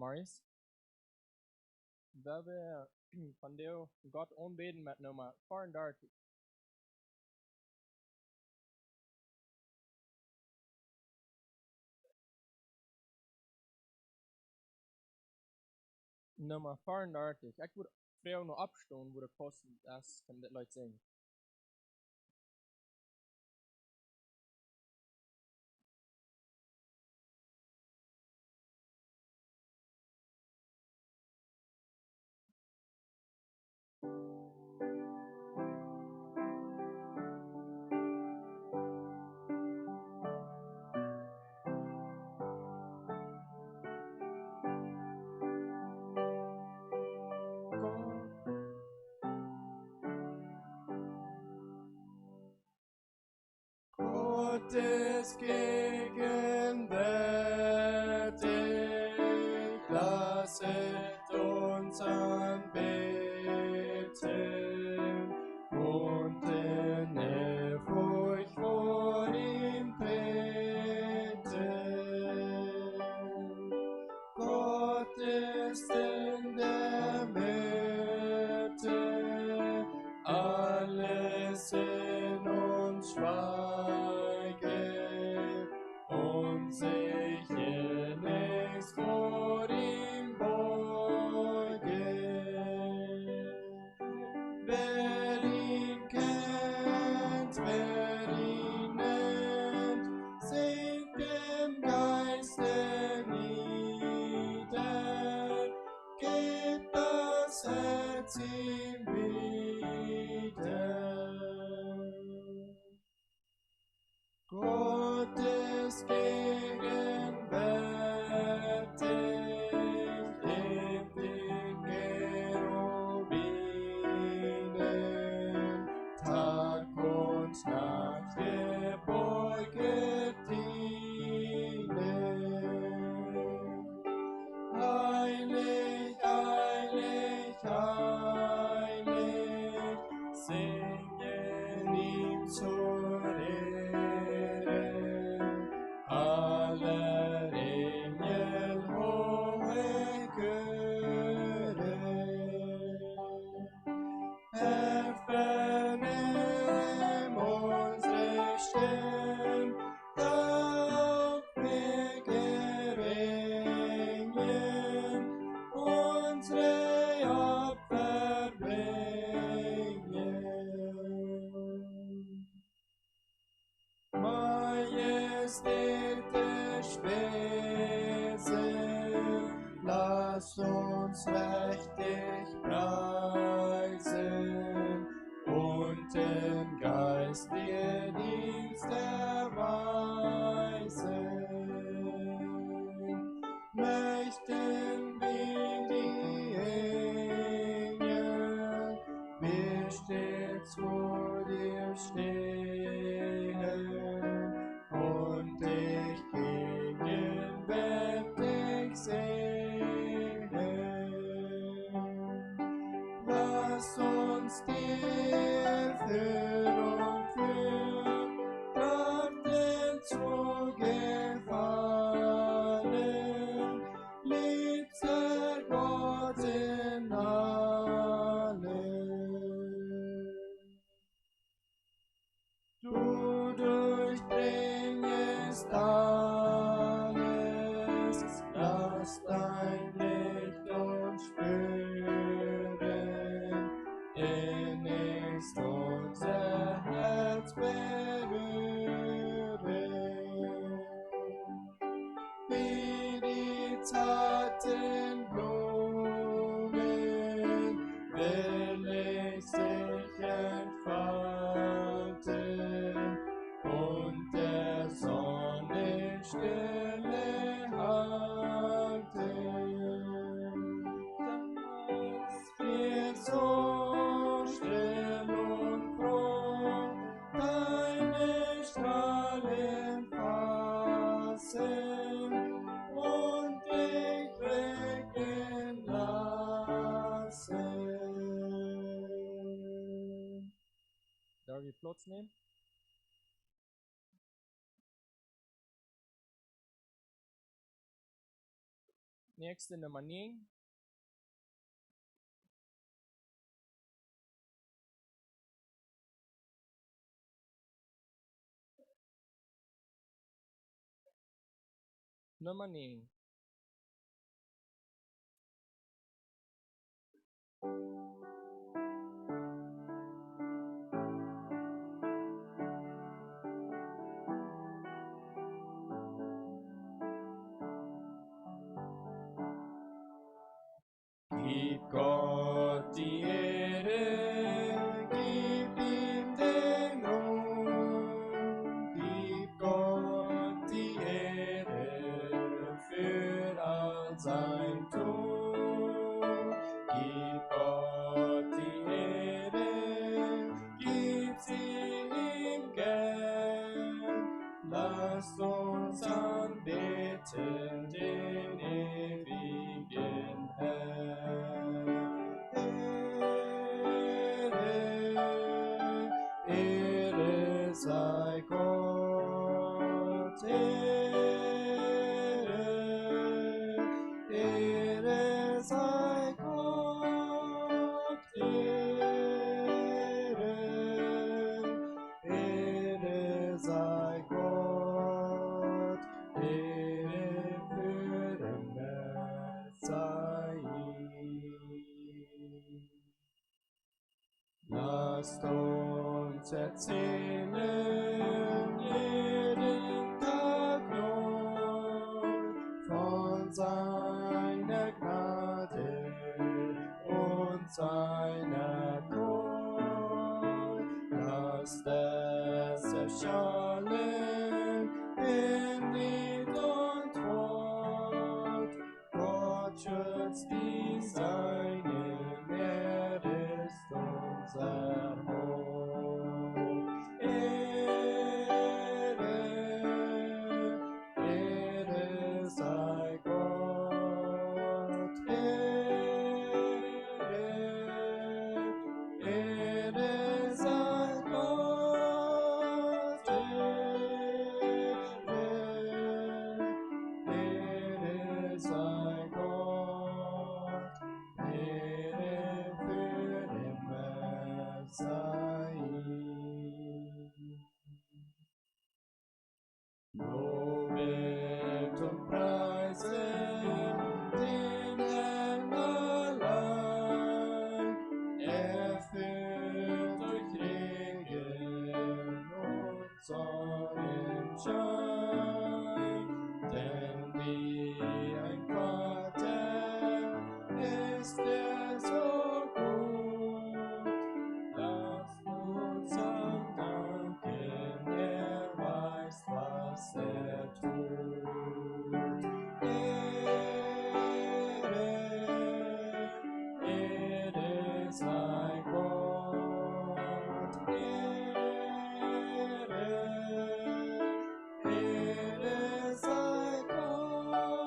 Maurice. We vandaag God aanbidden met nummer 34. Nummer 34. Ik wil vrouw nog opstaan, wo de kosten is, kan dit Leute zingen. Gottes gegenwärtig, lasset uns anbeten und in Ehrfurcht vor ihm treten. Gott ist in der Mitte, alles in uns schweige und sich innigst vor ihm beuge. Wer ihn kennt, wer ihn nennt, singt im Geiste nieder, gibt das Herz ihm wieder. Gott ist gegenwärtig in den Cherubinen, Tag und Nacht gebeuget dienen. Heilig, heilig, heilig, singen ihm zur Ehre, aller Engel hohe Chöre. Herr, vernimm unsere Stimme, doch wir geringen, unsere Opfer bringen. Majestätisch Wesen, lass uns mächtig preisen und im Geist dir Dienst erweisen. Möchten wie die Engel, wir stets vor dir stehen und dich gegenwärtig sehen. Lass uns dir Führung für Kraft zu gefallen, liebster Gott in allem. Du durchdringest alles, lass dein Licht uns spüren, innigst unser Herz berühren. Wie die zarten Blumen will ich sich entfalten und der Sonne Stille halten. Dass wir so still und froh deine Strahlen fassen und dich blicken lassen. Darf ich Platz nehmen? Nächste nummer 9. Nummer 9. Gib Gott die Ehre, gib ihm den Ruhm, gib Gott die Ehre für all sein Tun. Gib Gott die Ehre, gib sie ihm gern. Lasst uns anbeten den ewigen Ehre sei Gott, Ehre sei Gott, Ehre sei Gott, Ehre für den sei ihm. Lasst uns erzählen jeden Tag neu von seiner Gnade und seiner Treu. Lasst es erschallen in Lied und Wort. Gott schützt die Seinen, er ist unser Hort. Ehre sei Gott, Ehre sei Gott, Ehre sei Gott, Ehre für immer sei ihm. Lobet und preiset den Herrn allein, erfüllt durch Regen und Sonnenschein. Denn wie ein Vater ist er so gut. Lasst uns danken, er weiß, was er tut. Ehre sei Gott, Ehre sei Gott,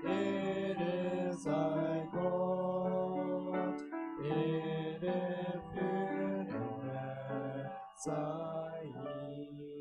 Ehre sei Gott, Ehre für immer sei ihm.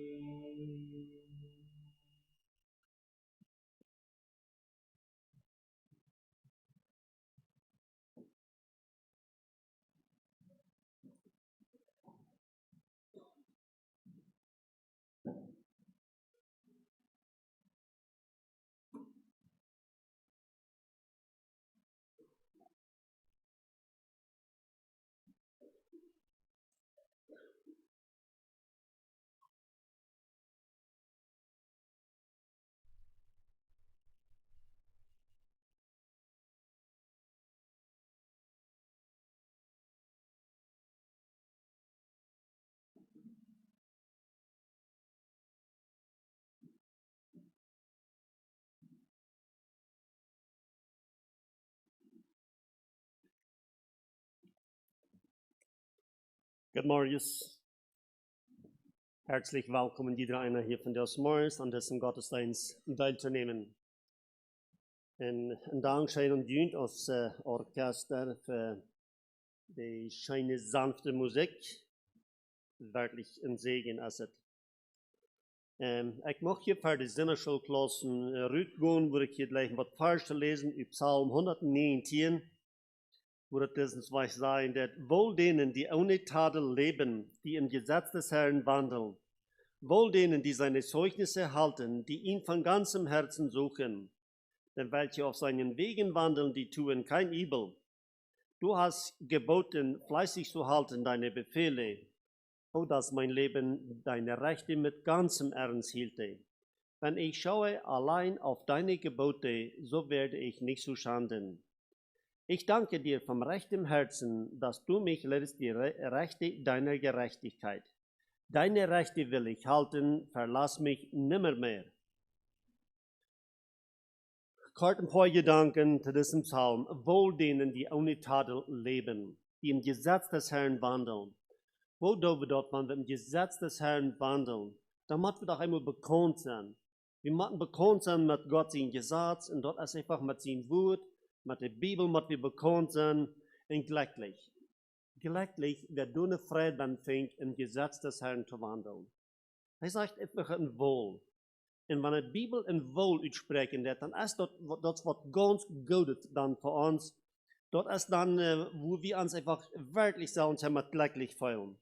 Guten Morgen. Herzlich willkommen, jeder einer hier von des Morgens an diesem Gottesdienst teilzunehmen. En dankzij und dient als orkester für die schöne, sanfte Musik. Wirklich ein Segen ist es. Ik mag hier voor de zinneschulklassen uitgaan, waar ik hier gleich wat vers te lezen, in Psalm 119, wo het is, waar ich sagen, dat wohl denen, die ohne Tadel leben, die im Gesetz des Herrn wandeln, wohl denen, die seine Zeugnisse halten, die ihn von ganzem Herzen suchen, denn welche auf seinen Wegen wandeln, die tun kein Übel. Du hast geboten, fleißig zu halten deine Befehle, o dass mein Leben deine Rechte mit ganzem Ernst hielte. Wenn ich schaue allein auf deine Gebote, so werde ich nicht zu Schanden. Ich danke dir vom rechten Herzen, dass du mich lehrst die Rechte deiner Gerechtigkeit. Deine Rechte will ich halten, verlass mich nimmermehr. Kort ein paar Gedanken zu diesem Psalm. Wohl denen, die ohne Tadel leben, die im Gesetz des Herrn wandeln. Wo dort, wenn wir im Gesetz des Herrn wandeln, dann müssen wir doch einmal bekannt sein. Wir müssen bekannt sein mit Gott sein Gesetz und dort ist einfach mit seinem Wort, mit der Bibel müssen wir bekannt sein und glücklich. Glücklich, wer du eine Freude dann fängt, im Gesetz des Herrn zu wandeln. Er sagt einfach ein Wohl. Und wenn die Bibel ein Wohl uitspreken, dann ist das was ganz Gutes dann für uns. Das ist dann, wo wir uns einfach wirklich sagen, mit glücklich fühlen.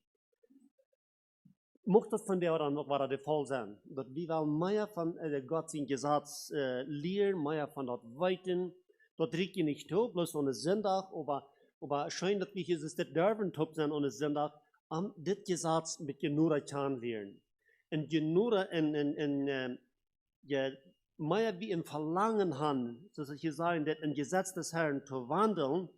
Mocht das von der dann noch der Fall sein, dass wir wollen mehr von Gott sein Gesetz lernen, mehr von dort weiten, dort riecht ihr nicht zu, bloß ohne Sonntag, aber scheint, dass wir hier das dürfen top sein ohne Sonntag, am das Gesetz mit Genura lernen. Und Genura ja, mehr wie im Verlangen haben, so dass ich sagen, dass im Gesetz des Herrn zu wandeln,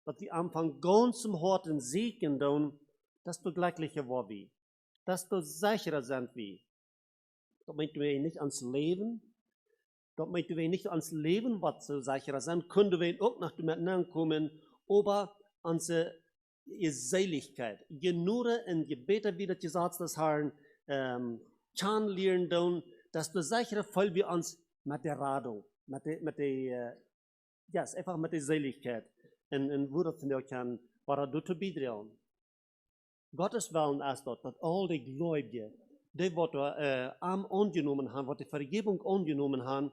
dass wir am von ganzem Herzen Segen tun, desto glücklicher war wir. Desto sicherer sind wir. Das meint wir nicht ans Leben. Das meint wir nicht ans Leben, was so sicherer sind, können wir auch nach dem kommen, aber unsere Seligkeit. Je nur in Gebete wieder Gesetz des Herrn kann lernen tun, desto sicherer fühlen wir uns mit der Radung, einfach mit der Seligkeit. Und wo das von dir kann, war das zu beitragen. Gottes Willen ist dort, dass all die Gläubigen, die, was am angenommen haben, was die Vergebung angenommen haben,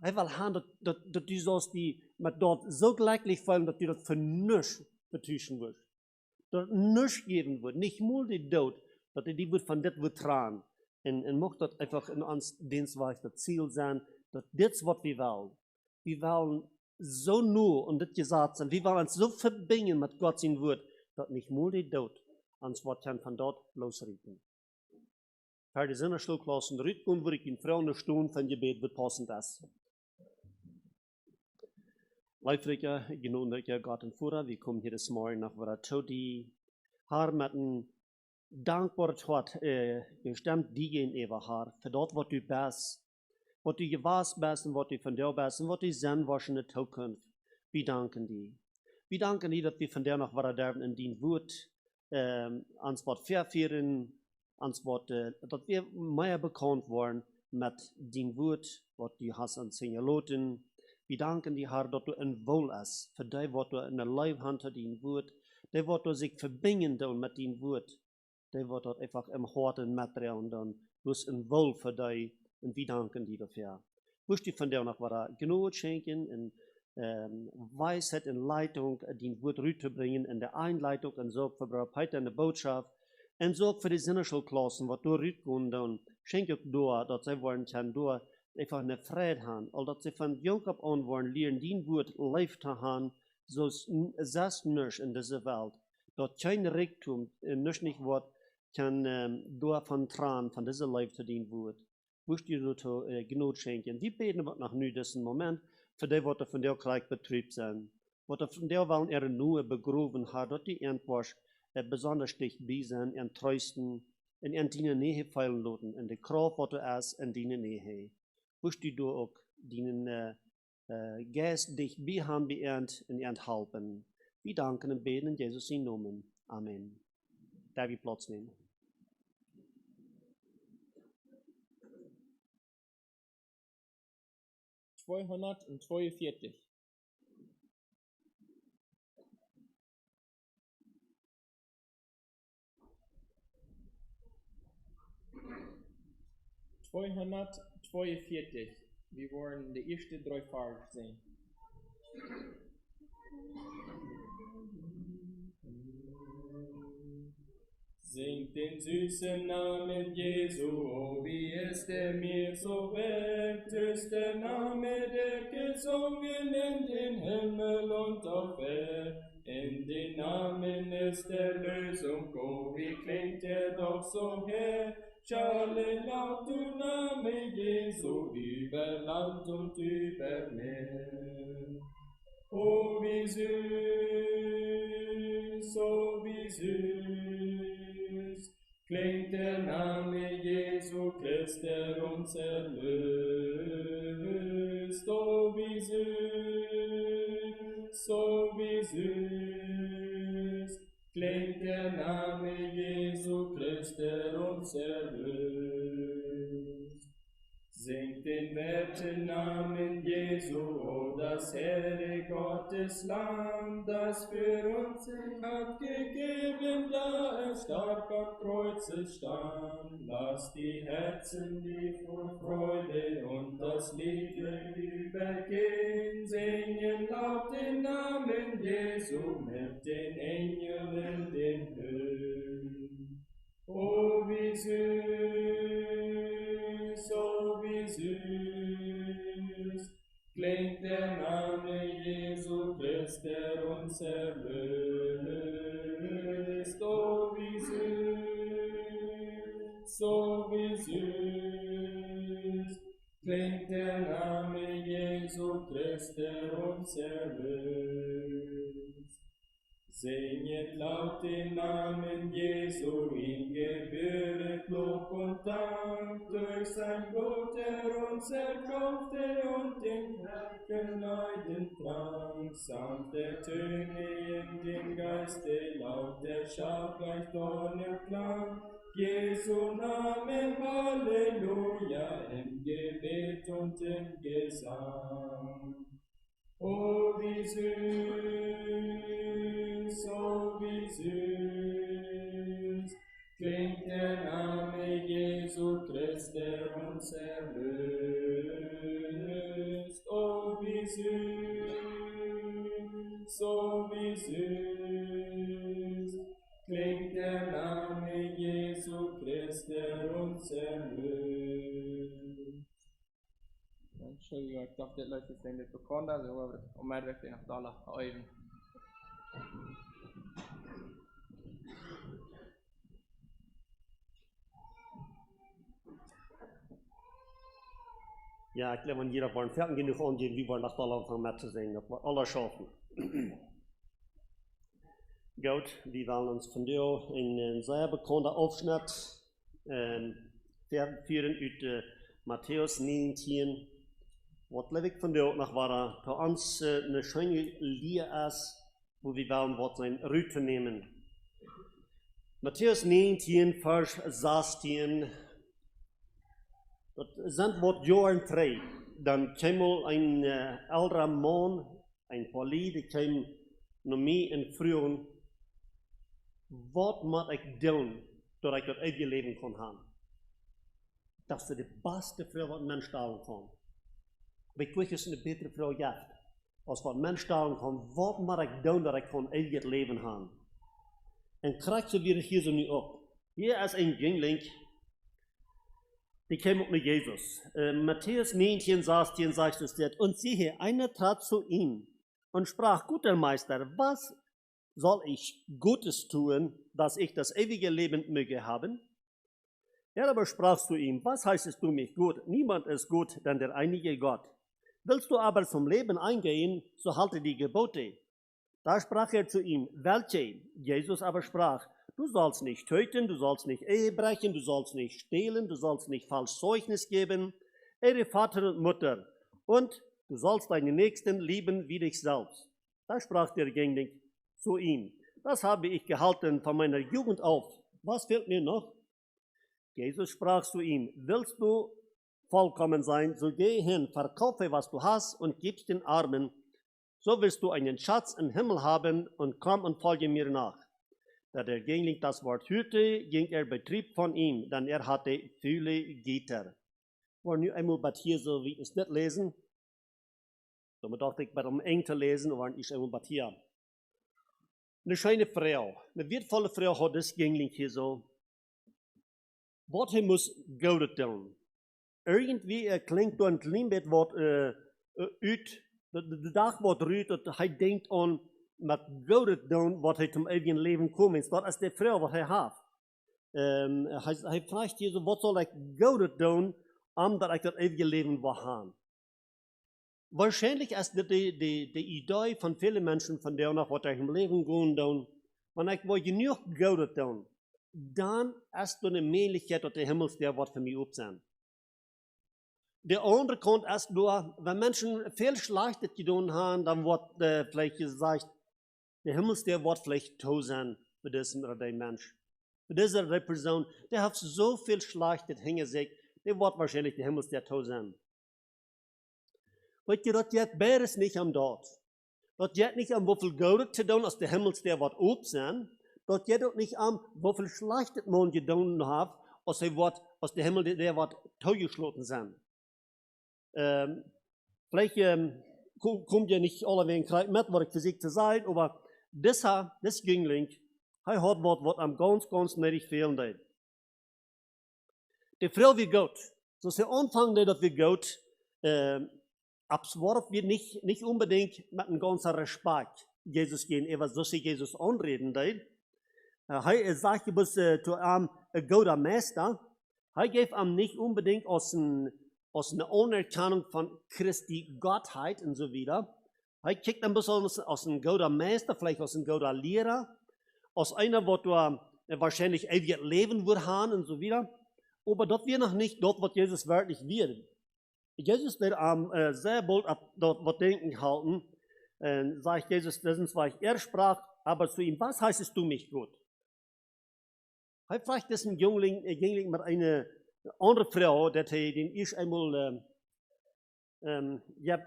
er will haben, dass die sollst die mit dort so glücklich fühlen, dass die das für nichts betäuschen wird. Dass nichts geben wird, nicht mal die Tod, dass die wird von das wird tragen. Und mocht das einfach in uns Dienstweis das Ziel sein, dass das, was wir wollen. Wir wollen so nur und das gesagt sein, wir wollen uns so verbinden mit Gott sein Wort, dass nicht mal die Tod ans Wort kann von dort losrichten. Für die Sinnerschulklassen rücken, würde ich in eine Stunde von Gebet wird passend ist. Leifriker, genannter Gott und Führer, wir kommen hier das Morgen nach Varatodi, Haar mit einem dankbaren Wort, bestimmt die gegenüber Haar, für dort, was du bist, was du gewaßt bist und was du von dir bist und was du sein wirst in der Zukunft. Wir danken dir. Wir danken dir, dass wir von dir noch Varadärben in den Wort, ans Wort verführen, ans Wort, dass wir mehr bekannt worden mit dem Wort, was du hast an Signaloten. Wir danken dir, Herr, dass du ein Wohl ist, für dich, was du in der Leibhand hast, dein Wort, der was du sich verbinden mit dem Wort, der was du einfach im Herzen mitdrehen dann, du hast ein Wohl für dich und wir danken dir dafür. Wirst du von dir noch was genug schenken und Weisheit in Leitung, die Wort rüberzubringen, in der Einleitung und so für heute in der Botschaft und so für die Sinnerschulklassen, was du rübergehen dann, schenke ich dir, dass sie wollen können, du einfach eine Freude haben, und dass sie von jung ab an wollen lernen, die Wort live zu haben, so es nicht in dieser Welt, dass kein Reichtum, nicht wird, kann davon tragen, von dieser Life zu dienen Wort. Wirst du dir genug schenken. Wir beten nach nu diesen Moment, für die, was von der Krieg betrieben sind. Was von der wollen ihre Nuhe begraben hat, dass die irgendwas besonders dicht bei sind, in trösten, in deine Nähe fallen lassen, in der Kraft, was du hast, in deine Nähe. Wirst du auch deinen Geist dich bei haben, in helfen. Wir danken und beten in Jesus in Namen. Amen. Darf ich Platz nehmen? ...242. 242. Wir wollen die ersten 3 Verse sehen. Singt den süßen Namen Jesu, oh wie ist er mir so wert, ist der Name, der gesungen in den Himmel und auf Erd. In den Namen ist Erlösung, oh wie klingt er doch so her. Schalle laut du Name Jesu, über Land und über Meer. Oh wie süß, oh wie süß, klingt der Name Jesu Christ, der uns erlöst. Oh wie süß, klingt der Name Jesu Christ, der uns erlöst. Singt den werten Namen Jesu, oh das Herre Gottes Lamm, das für uns sich hat gegeben, da es stark am Kreuze stand. Lasst die Herzen die vor Freude und das Lied übergehen, singen laut den Namen Jesu mit den Engeln in den Höhen. Oh wie süß, oh wie süß, klingt der Name Jesu Christ, der uns erlöst. Oh wie süß, klingt der Name Jesu Christ, der uns erlöst. Singet laut den Namen Jesu, ihm gebühret Lob und Dank, durch sein Blut er uns erkaufte und den Kranken Leiden trank. Sanfte Töne in dem Geiste, laut der Schar gleich Donnerklang. Jesu Name, Halleluja, im Gebet und im Gesang. Oh wie süß, klingt der Name Jesu Christ, der uns erlöst. Oh wie süß, klingt der Name Jesu Christ, der uns erlöst. Entschuldigung, ik dacht dit leuk is dit begon, dat is om mij weg naar alle even. Ja, ich glaube, jeder wollen fertig genug angehen, wie wir nach der Anfang mit zu singen, dass wir alle schaffen. Gut, wir wollen uns von dir in einen sehr bekannten Aufschnitt führen aus Matthäus 19. Wat leef ik van jou nog waar voor ons een schöne Lied ist, wo wir wollen wat zijn Route nehmen. Matthäus 19, Vers 16. Dat sind wat Jahre 3. Dan kwam een älterer Mann, een Poli, die kwam naar mij en vroeg, wat moet ik doen, dat ik dat eeuwige leven kan hebben? Dat is de beste vraag wat een mens stellen kan. Ik weet dat een betere vraag heeft. Als wat een mens stellen kan, wat moet ik doen, dat ik kan eeuwig leven hebben? En krijg ze weer hier zo nu op. Hier is een jongling, die kwam op naar Jesus. Matthäus 19, 16 sagt es dort, und siehe, einer trat zu ihm und sprach, guter Meister, was soll ich Gutes tun, dass ich das ewige Leben möge haben? Er aber sprach zu ihm, was heißest du mich gut? Niemand ist gut, denn der einige Gott. Willst du aber zum Leben eingehen, so halte die Gebote. Da sprach er zu ihm, welche? Jesus aber sprach, du sollst nicht töten, du sollst nicht Ehe brechen, du sollst nicht stehlen, du sollst nicht falsch Zeugnis geben, ehre Vater und Mutter, und du sollst deinen Nächsten lieben wie dich selbst. Da sprach der Jüngling zu ihm, das habe ich gehalten von meiner Jugend auf, was fehlt mir noch? Jesus sprach zu ihm, willst du vollkommen sein, so geh hin, verkaufe, was du hast und gib's den Armen, so wirst du einen Schatz im Himmel haben und komm und folge mir nach. Da der Jüngling das Wort hörte, ging er betrübt von ihm, denn er hatte viele Güter. wir nu einmal bei hier so wie es nicht lesen. So, man dachte ich, bei dem eng zu lesen, waren ich einmal bei hier. Eine schöne Frau, eine wertvolle Frau hat das gänglich hier so. Was hij muss Gott tun. Irgendwie klinkt door een klein beetje wat uit, de dag wordt eruit, dat hij denkt aan met Gott doen, wat hij zum ewigen Leben komt. Dat is de vrouw wat hij heeft. Hij vraagt hier so, wat zal ik Gott doen, omdat ik dat eeuwige Leben wil haben. Wahrscheinlich ist die Idee von vielen Menschen, von der noch was im Leben gehen tun, wenn ich will genug Gott tun, dann ist da eine Möglichkeit, dass der Himmelsster wird für mich aufsehen. Der andere Grund ist nur, wenn Menschen viel Schlechtes getan haben, dann wird vielleicht gesagt, der Himmelsster wird vielleicht tot sein für diesen oder den Mensch. Für diese Person, der hat so viel Schlechtes hingesagt, der wird wahrscheinlich der Himmelsster tot sein. Weet je, dat je beides nicht am dort. Dat je nicht am wofür Gott zu tun, als der Himmelsster wird op zijn. Dat je ook nicht am wofür Schlechtes man getan hat, als der Himmelsster wird toegesloten sein. Vielleicht kommt ja nicht alle wegen mit, was ich für sich zu sagen, aber das Jüngling, er hat was am ganz nötig fehlen. Die Frau wie Gott, so sie anfangen, dass wir Gott absworf wir nicht unbedingt mit einem ganzen Respekt Jesus gegenüber, so sie Jesus anreden. Er sagt bis zu einem guter Meister, er gibt ihm nicht unbedingt aus einer Anerkennung von Christi Gottheit und so wieder. Er kriegt ein bisschen aus einem guten Meister, vielleicht aus einem guten Lehrer, aus einer, wo du wahrscheinlich ewig Leben wird haben und so wieder. Aber das wird noch nicht dort, was Jesus wirklich wird. Jesus wird sehr bald dort was denken halten. Sagt Jesus, das ist, was er sprach, aber zu ihm, was heißt du mich gut? Er fragt diesen Jüngling mit einer anderen Frau, den ich einmal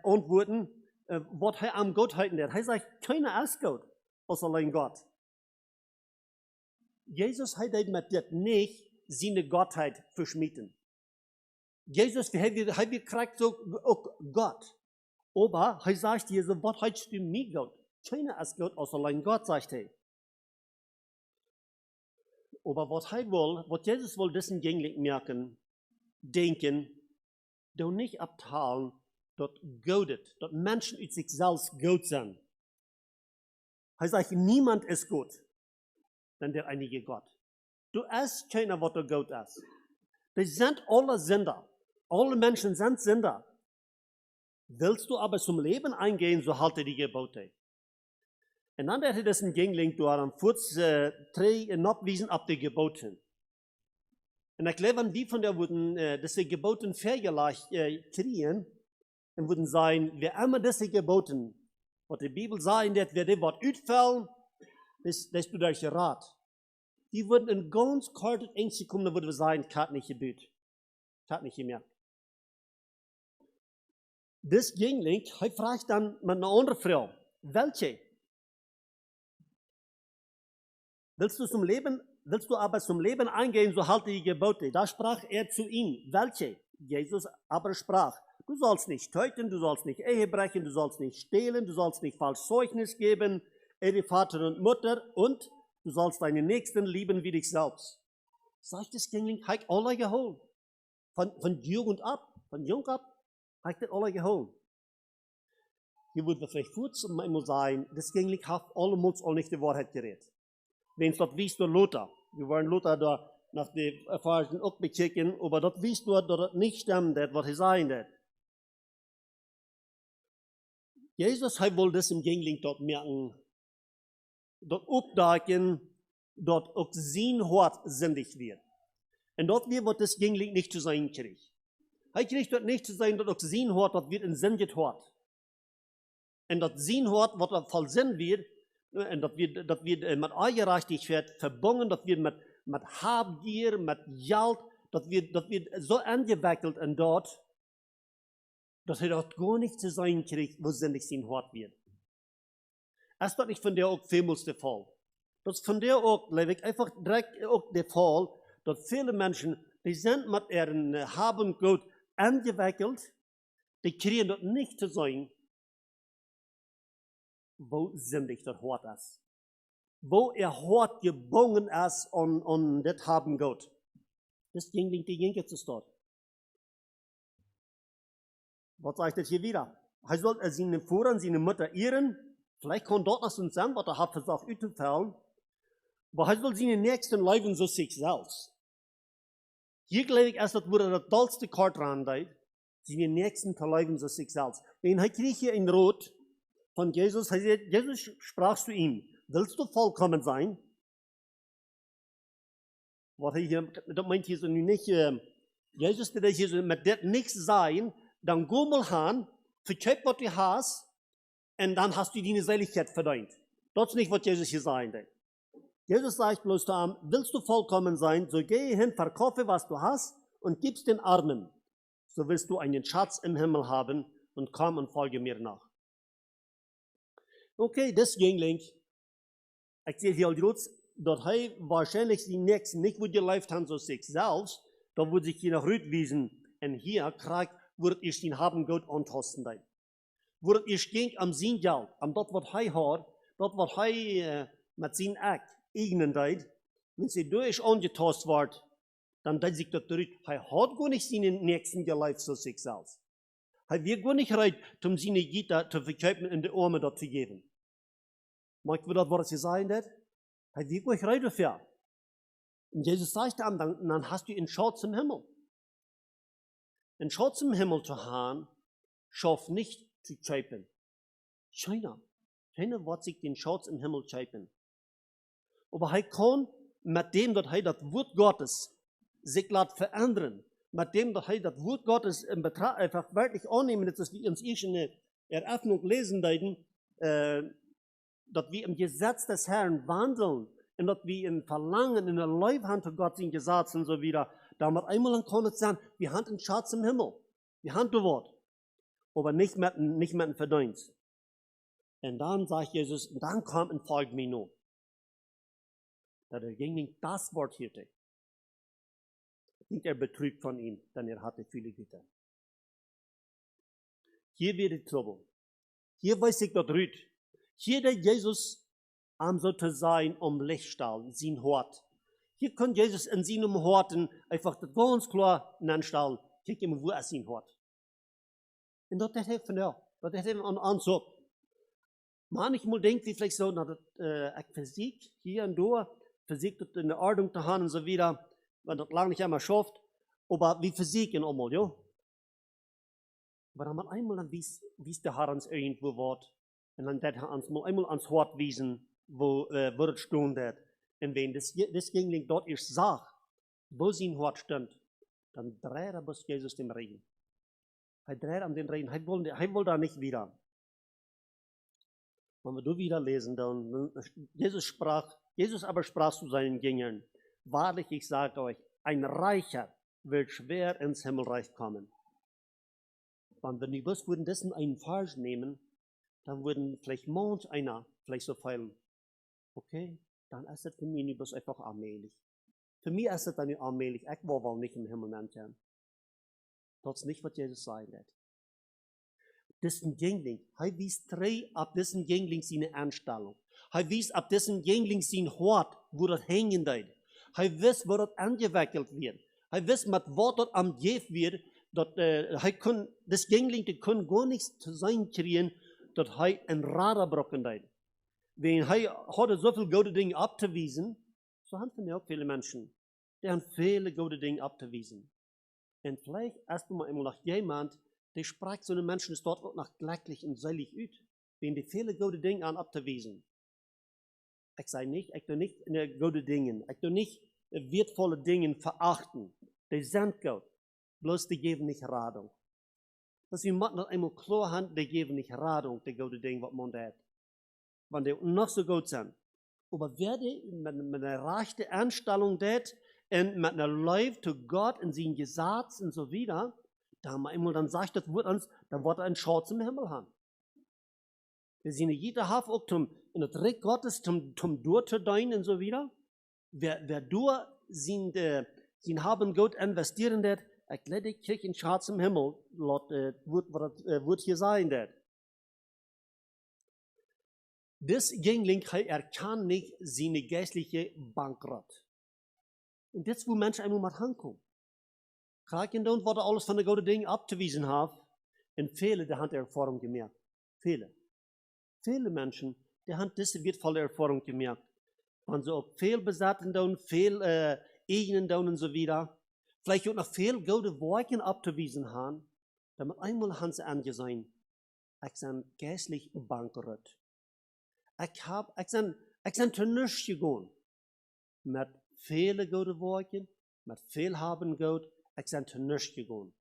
antworten, was er am Gott halten wird. Er sagt, keiner ist Gott, außer allein Gott. Jesus hat mit dir nicht seine Gottheit verschmieden. Jesus, wir kriegt so auch Gott. Aber er sagt hier so, was heißt du mir Gott? Keiner ist Gott, außer allein Gott, sagt er. Aber was Jesus will, dessen gängig merken, denken, doch nicht abteilen, dort Gott, dort Menschen in sich selbst Gott sind. Er sagt, niemand ist Gott, denn der einige Gott. Du bist keiner, was der Gott ist. Die sind alle Sünder. Alle Menschen sind Sünder. Willst du aber zum Leben eingehen, so halte die Gebote. Und dann hätte das ein Jüngling durch am Fuß abwiesen ab die Geboten. Und ich glaube, wie von der wurden diese Geboten vergleicht kriegen und würden sein, wer immer diese Geboten, was die Bibel sagt, wer die Wort utfällt, das du durch Rat. Die würden in ganz kurzer Ängste kommen, da würden wir sagen, kann nicht gebüht. Kann nicht mehr. Das Jüngling, er fragt dann mit einer anderen Frau, welche? Willst du aber zum Leben eingehen, so halte die Gebote. Da sprach er zu ihm, welche? Jesus aber sprach, du sollst nicht töten, du sollst nicht Ehe brechen, du sollst nicht stehlen, du sollst nicht falsch Zeugnis geben, ehre Vater und Mutter und du sollst deinen Nächsten lieben wie dich selbst. Sagt das Jüngling, hat alle geholt. Von Jugend ab, hat das alle geholt. Hier würden wir vielleicht kurz einmal sagen, das Jüngling hat allemal auch nicht die Wahrheit geredet. Wenn es das wisst du Luther. Wir wollen Luther da nach der Erfahrung auch bechecken, aber das wisst du, dass das nicht stimmt, was er sagen wird. Jesus hat wohl das im Jüngling dort merken, dort aufdagen, dort auch sein Hort sündig wird. Und dort wird das Jüngling nicht zu sein kriegt. Er kriegt dort nicht zu sein, dass auch sein Hort, dort wird in sündigt Hort. Und dort sein Hort, was voll Sinn wird, und das wird mit Ungerechtigkeit verbunden, das wird mit Habgier, mit Geld, das wird so angewickelt und dort, dass er dort gar nicht zu sein kriegt, wo sündig sein Hort wird. Ist das nicht von der auch vielmals der Fall? Das ist von der auch, einfach direkt auch der Fall, dass viele Menschen, die sind mit ihren Haben Gott angewickelt, die kriegen das nicht zu sein, wo sündig das Hort ist. Wo Hort gebunden ist und das haben Gott. Das Jüngling, die Jünger zu dort. Was sagt das hier wieder? Er soll seine Vater und seine Mutter ehren. Vielleicht kann dort noch so sein, was hat versucht auszufallen. Aber er soll seine Nächsten leben so sich selbst. Hier glaube ich, erst das wurde das tollste Kart dran, seine Nächsten zu leben so sich selbst. Wenn er kriegt hier ein Rot von Jesus, Jesus sprach zu ihm, willst du vollkommen sein? Was hier, das meint hier so nicht, Jesus will hier so mit das nichts sein, dann geh mal hin, verkauf, was du hast, und dann hast du deine Seligkeit verdient. Das ist nicht, was Jesus hier sagt. Jesus sagt bloß zu ihm, willst du vollkommen sein, so geh hin, verkaufe, was du hast, und gib's den Armen. So wirst du einen Schatz im Himmel haben, und komm und folge mir nach. Okay, das Jüngling, ich sehe hier als dass er wahrscheinlich die Nächsten nicht wo gelebt haben, so sich selbst, da würde sich hier nach rückwiesen, und hier kriegt, wird ich den haben Gott antasten. Wird ich ging am sein Geld, am das, was er hat, das, was er mit seinem Akt eigenen deit, wenn sie durch angetast wird, dann deit sich das zurück. Er hat gar nicht seinen Nächsten gelebt, so sich selbst. Er wird gar nicht bereit, um seine Gitter zu verkaufen und die Arme dort zu geben. Mag wir das, was sie sagen, das? Er wird gar nicht bereit dafür. Und Jesus sagt ihm, dann hast du einen Schatz im Himmel. Einen Schatz im Himmel zu haben, schafft nicht zu kaufen. Keiner wird sich den Schatz im Himmel kaufen. Aber er kann mit dem, dass er das Wort Gottes sich verändern, mit dem, dass er das Wort Gottes im Betracht einfach wirklich annehmen, das ist wie uns in der Eröffnung lesen, dass wir im Gesetz des Herrn wandeln und dass wir in Verlangen, in der Leibhand zu Gott sind Gesetz und so wieder, damit einmal kann es sein, wir haben einen Schatz im Himmel, wir haben das Wort, aber nicht mit dem Verdienst. Und dann sagt Jesus, dann kommt und folgt mir nur. Da der Jüngling das Wort hörte, nicht betrübt von ihm, denn hatte viele Güter. Hier wird die Trouble. Hier weiß ich das Rüt. Hier der Jesus am so zu sein Lichtstahl, sein Hort. Hier kann Jesus in seinem Horten einfach das ganz klar anstellen. Kijk immer, wo ist sein Hort. Und das hat von ja, das hat an Ansatz. Manchmal denkt wie vielleicht so, ich Physik hier und da, Physik in der Ordnung zu haben und so wieder, wenn das lange nicht einmal schafft, aber wie Physik in einmal, ja. Aber dann einmal dann wies der Herr uns irgendwo Wort, und dann hat er uns mal einmal ans Hort wiesen, wo es stehen wird. Und wenn das Jüngling dort erst sagt, wo sein Hort stand, dann dreht er bis Jesus dem Regen. Er dreht an den Regen, er will da nicht wieder. Wenn wir da wieder lesen, dann Jesus aber sprach zu seinen Jüngern, wahrlich, ich sage euch, ein Reicher wird schwer ins Himmelreich kommen. Und wenn die bloß würden dessen einen Vers nehmen, dann würden vielleicht manch einer vielleicht so feilen. Okay, dann ist das für mich nicht bloß einfach allmählich. Für mich ist das dann nicht allmählich. Ich will wohl nicht im Himmel nanntern. Das ist nicht, was Jesus sagen wird. Diesen Jüngling, er wies drei ab diesen Jüngling seine Anstellung. Er wies ab diesen Jüngling sein Hort, wo das hängen wird. Er weiß, wo das angewickelt wird. Er weiß, mit was das am Jeff wird, das Jüngling, der kann gar nichts zu sein kriegen, dass er ein Radar brocken wird. Wenn er hat so viele gute Dinge abzuwiesen, so haben wir auch viele Menschen, die haben viele gute Dinge abzuwiesen. Und vielleicht erst mal nach jemand, der spricht so einen Menschen, ist dort auch noch glücklich und selig aus, wenn die viele gute Dinge an abzuwiesen. Ich sage nicht, ich tue nicht gute Dinge, ich tue nicht wertvolle Dinge verachten. Die sind gut, bloß die geben nicht Radung. Dass wir noch einmal klar haben, die geben nicht Radung, die gute Dinge, was man hat. Wenn die noch so gut sind. Aber wer die mit einer rechten Anstellung hat und mit einer Liebe zu Gott in seinen Gesetz und so wieder, dann sagt das Wort uns, dann wird er einen Schatz im Himmel haben. Wir sehen jeder Haft auch in das Reich Gottes zum durchzudeuten und so wieder. Wer durch sein Haben Gott investieren wird, ich lade die Kirche in schwarzem Himmel, wird hier sein, das. Das Jüngling, kann nicht seine geistliche Bankrott. Und das, wo Menschen einmal mal hinkommen. Kijken dan wat alles van de goede dingen abzuweisen heeft. En vele, die hebben Erfahrung gemerkt. Viele Menschen, die haben diese wertvolle Erfahrung gemerkt. Wenn sie auch viel besatten tun, viel eigenen tun und so weiter. Vielleicht auch noch viel gute Worte abzuweisen haben. Damit einmal haben sie angesehen, ich bin geistlich bankrott. Ich bin zu nichts gegangen. Mit vielen guten Worten, mit viel haben Gott, ich bin zu nichts gegangen.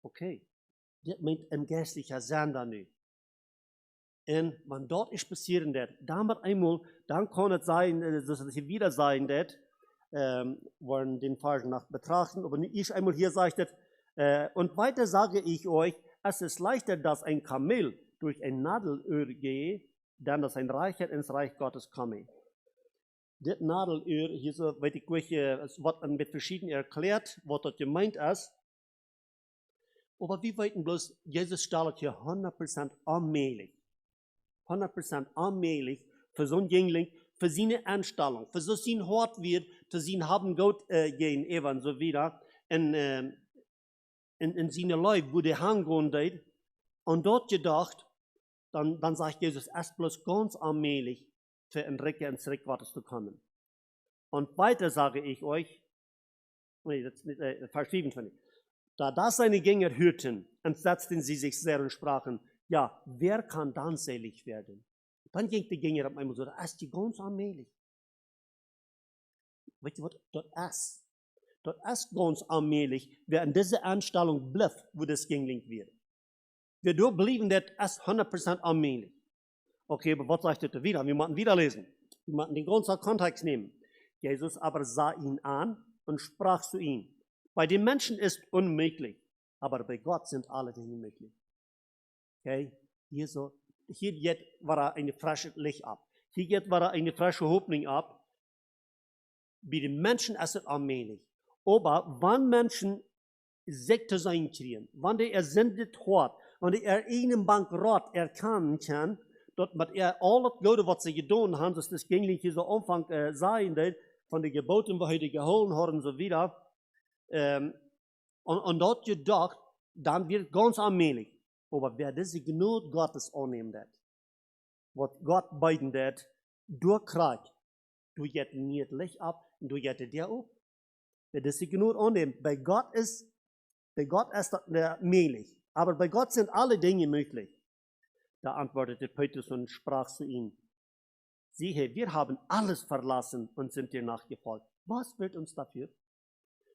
Okay, das meint ein geistlicher Sender nicht. Und wenn dort ist passieren, damit einmal, dann kann es sein, dass es hier wieder sein wird, wollen den Vers nach betrachten, aber nicht einmal hier sagt es, und weiter sage ich euch, es ist leichter, dass ein Kamel durch ein Nadelöhr gehe, dann dass ein Reicher ins Reich Gottes komme. Das Nadelöhr, hier so, weiß ich euch, es wird mit verschiedenen erklärt, was das gemeint ist. Aber wir weiten bloß, Jesus stellt hier 100% allmählich. 100% allmählich für so einen Jüngling, für seine Anstellung, für so sein Hort wird, zu sein haben Gott gehen, eben so wieder, in seine Leib, wo der hingehen wird. Und dort gedacht, dann sagt Jesus, erst bloß ganz allmählich für ein Recker ins Reich Gottes zu kommen. Und weiter sage ich euch, nee, das ist nicht, Vers 27. Da das seine Jünger hörten, entsetzten sie sich sehr und sprachen, ja, wer kann dann selig werden? Dann ging die Jünger auf einmal so, das ist ganz allmählich. Weißt du was? Das ist ganz allmählich, wer in dieser Anstellung bleibt, wo das Jüngling wird. Wir blieben, das ist 100% allmählich. Okay, aber was sagt das wieder? Wir müssen wieder lesen. Wir müssen den ganzen Kontext nehmen. Jesus aber sah ihn an und sprach zu ihm, bei den Menschen ist unmöglich, aber bei Gott sind alle Dinge möglich. Okay, hier jetzt war eine frische Licht ab. Hier jetzt war eine frische Hoffnung ab. Bei den Menschen ist es allmählich. Aber wenn Menschen sich zu sein kriegen, wenn der ersendet hat, wenn der einen Bankrott erkennen kann, dass mit alles Gute, was sie getan haben, dass das gänglich hier so Anfang sein wird, von den Geboten, die sie geholt haben und so wieder, und dort gedacht, dann wird ganz allmählich. Aber wer diese Gnade Gottes annimmt, was Gott beiden wird, durchkriegt, du jetzt nicht Licht ab und du jetzt dir auf. Wer diese Gnade annimmt, bei Gott ist das möglich. Aber bei Gott sind alle Dinge möglich. Da antwortete Petrus und sprach zu ihm, siehe, wir haben alles verlassen und sind dir nachgefolgt. Was wird uns dafür?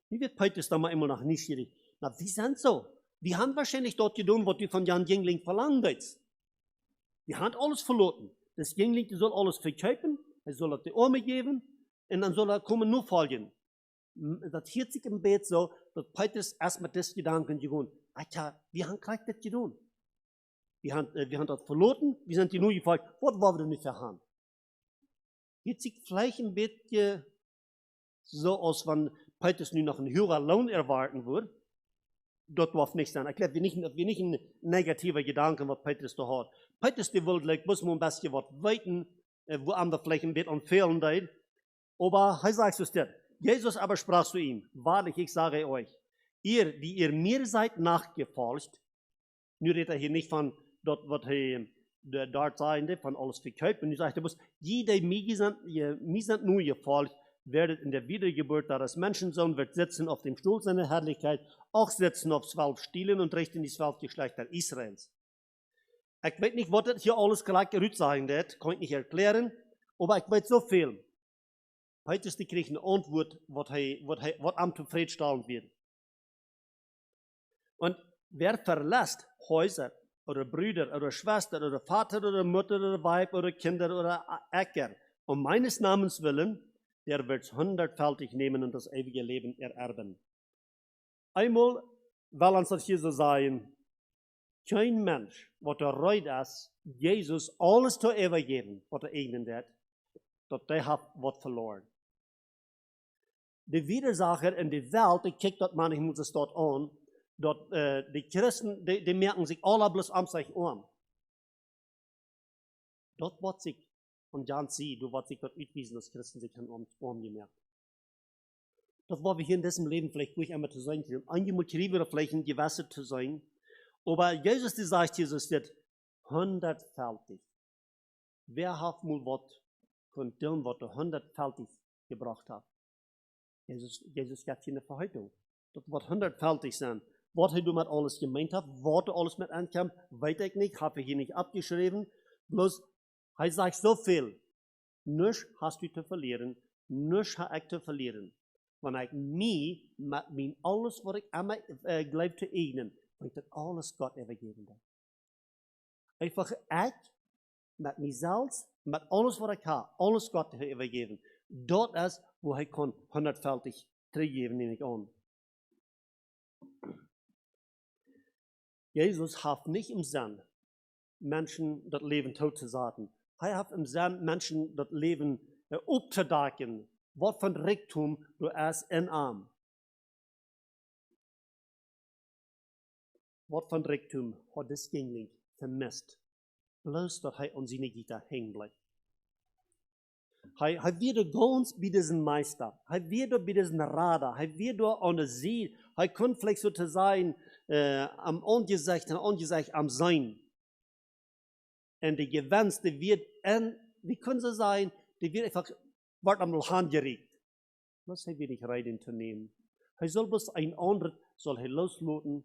Wie wird Petrus da mal immer noch neugierig? Na, wie sind so? Die haben wahrscheinlich dort getan, was die von Jan Jüngling verlangen jetzt. Die haben alles verloren. Das Jüngling, die soll alles verkaufen, er soll es die Arme geben und dann soll er kommen nur folgen. Das hielt sich im Bett so, dass Petrus erstmal das Gedanken gegangen, Alter, wir haben gleich das getan. Wir haben das verloren, wir sind die nur gefolgt. Was wollen wir denn nicht verhauen? Hielt sich vielleicht ein bisschen so aus, wenn Petrus nun noch einen höheren Lohn erwarten würde. Das darf nicht sein. Ich glaube, wir nicht ein negativer Gedanke, was Petrus da hat. Petrus, der will, muss man ein bisschen was weiten, wo andere vielleicht ein bisschen empfehlen, aber er sagt es dir. Jesus aber sprach zu ihm, wahrlich, ich sage euch, ihr, die ihr mir seid nachgefolgt, nur redet er hier nicht von dort, was dort sein, von alles verkauft, und er sagt, die, die mir sind nur gefolgt, werdet in der Wiedergeburt, da das Menschensohn wird sitzen auf dem Stuhl seiner Herrlichkeit, auch sitzen auf 12 Stielen und richten die 12 Geschlechter Israels. Ich weiß nicht, was das hier alles gleich gerührt sein wird, kann ich nicht erklären, aber ich weiß so viel. Heute ist die Kirche eine Antwort, was am zufriedenstellend wird. Und wer verlässt Häuser oder Brüder oder Schwestern oder Vater oder Mutter oder Weib oder Kinder oder Äcker, um meines Namens willen, der wird es 100-fältig nehmen und das ewige Leben ererben. Einmal will uns das hier so sein, kein Mensch, was bereit ist, Jesus alles zu übergeben, was eignen wird, dass der hat was verloren. Die Widersacher in der Welt, die kijkt dat manchmal es dort an, dort, die Christen, die merken sich alle bloß am sich um. Dort wird sich, und Jan sie, du wird sich dort utwiesen, dass Christen sich umgemerkt. Das war wir hier in diesem Leben vielleicht ruhig einmal zu sein, einmal kriegen wir vielleicht ein Gewässer zu sein. Aber Jesus, die sagt, Jesus wird 100-fältig. Wer hat mal was von dem, was er 100-fältig gebracht hat? Jesus gibt hier eine Verheißung. Das wird 100-fältig sein. Was er mit alles gemeint hat, was er alles mit ankam, weiß ich nicht, habe ich hier nicht abgeschrieben. Bloß, er sagt so viel. Nichts hast du zu verlieren, nichts habe ich zu verlieren. Wenn ich mich mit alles, was ich einmal glaube zu eignen, will ich das alles Gott übergeben. Einfach ich, mit mir selbst, mit alles, was ich habe, alles Gott übergeben. Dort ist, wo ich kann 100-fältig zurückgeben, nehme ich an. Jesus hat nicht im Sinn, Menschen das Leben tot zu sagen. Er hat im Sinn, Menschen das Leben aufzudecken. Was von Reichtum du es in Arm. Was von Reichtum hat das Jüngling vermisst. Bloß, dass er an seine Gitter hängen bleibt. Er wird ganz bei diesem Meister. Er wird bei diesem Radar. Er wird an der See. Er kann vielleicht sozusagen am Angesicht am Sein. Und die Gewinns, die wird, wie können sie sein, die wird einfach, wird am handgeregt. Was er wird nicht rein zu nehmen. Er soll bloß ein anderes, soll er losloten,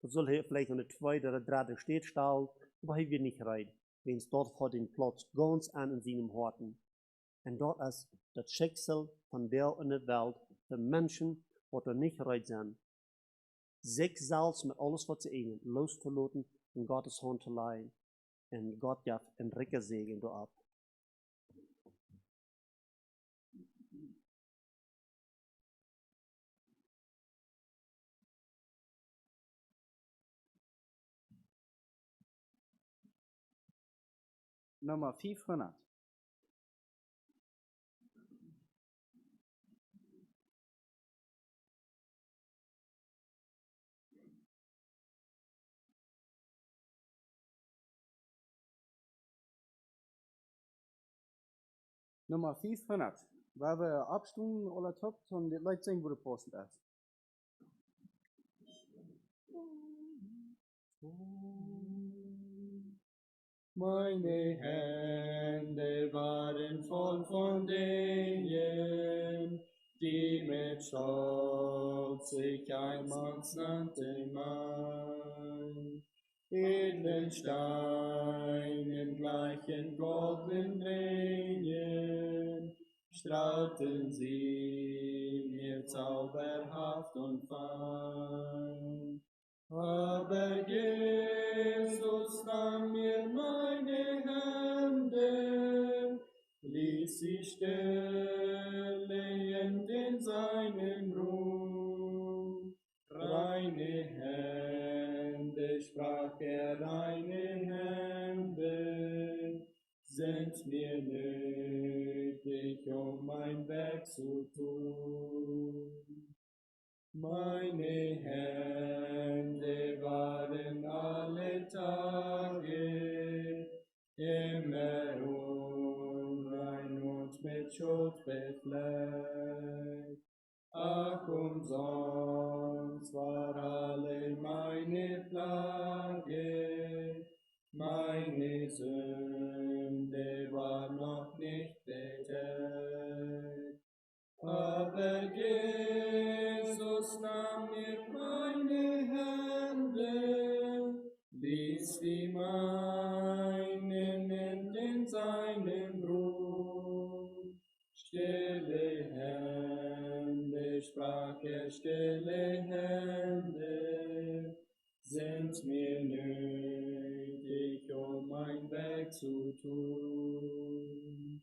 das soll er vielleicht an der zweiten oder dritten Stadt stellen, aber er wird nicht rein. Wenn es dort vor den Platz ganz an in seinem Horten. Und dort ist das Schicksal von der in der Welt, für Menschen, die da nicht rein sind, sich selbst mit alles, was sie ihnen loszulassen, in Gottes Hand zu leihen. Und Gott darf ein Ricker Segen da ab. Nummer 500. Nummer 500. Waar we abstimmen oder top van dit Leute sehen, wo der Posten ist. Meine Hände waren voll von denen, die mit Stolz sich einmal nannten mein. Edlen Steinen gleichen goldenen Ringen, strahlten sie mir zauberhaft und fein. Aber Jesus nahm mir meine Hände, ließ sie stillend in seinem Ruhm. Reine Hände, sprach er, reine Hände, sind mir nötig, um mein Werk zu tun. Meine Hände waren alle Tage immer unrein und mit Schuld befleckt. Ach, umsonst war alle meine Plage, meine Sünde war noch nicht bedeckt. Aber Jesus nahm mir meine Hände, ließ die meinen in seinem Ruhm. Stille Hände, sprach er, stille Hände, sind mir nötig, um mein Werk zu tun.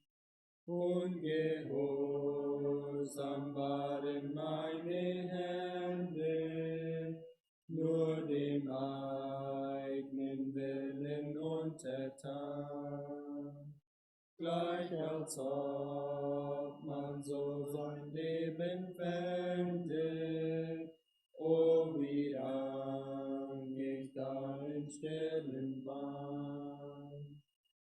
Ungehorsam waren meine Hände, nur dem eigenen Willen untertan. gleich als ob man so sein Leben fände. O wie rang ich da im stillen Wand.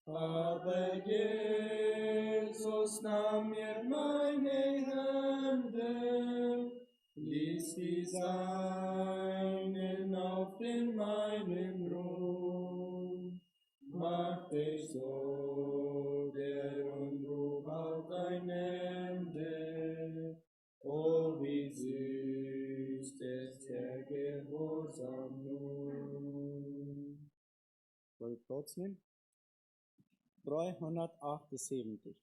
Aber Jesus nahm mir meine Hände, ließ die seinen auf den meinen ruhen, machte so der Unruhe bald ein Ende. O wie süß ist der Gehorsam nun. Wollen wir Platz nehmen? 378.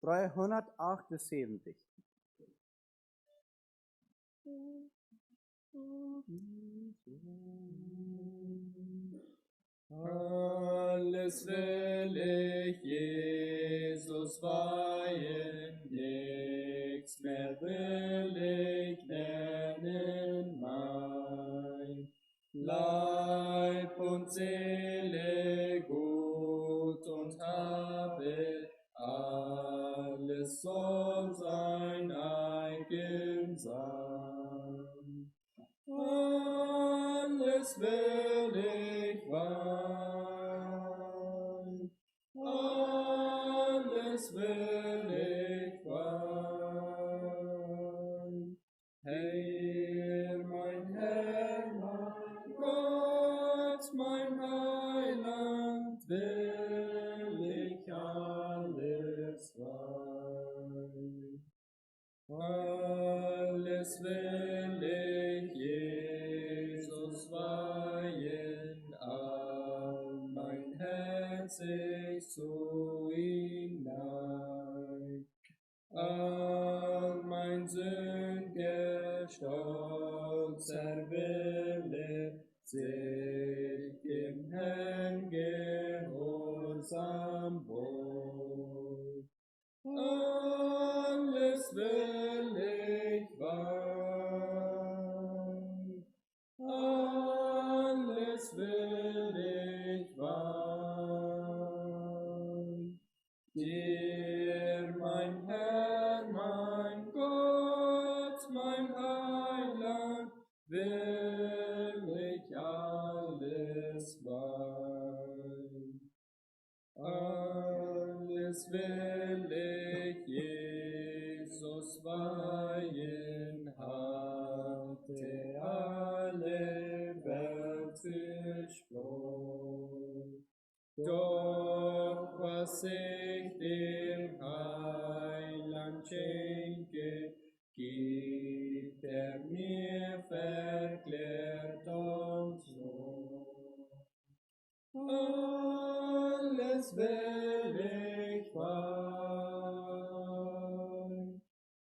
378. Alles will ich Jesus weihen, nichts mehr will ich nennen mein. Leib und Seele, Gut und Habe, alles soll sein eigen sein. Alles will ich weihen, alles will ich weihen. Herr, mein Gott, mein Heiland, will ich alles weihen. Alles will ich Jesus weihen, all mein Herz ich zu ihm neig. All mein sünd'ger stolzer Wille sich dem Herrn gehorsam wohl. Alles will ich weihen, alles will ich weihen. Dir, mein Herr, mein Gott, mein Heiland, will ich alles weihen. Alles will ich Jesus weihen, hatte alle Welt versprochen. Doch was ich dem Heiland schenke, gibt mir verklärt und so. Alles will ich weihen,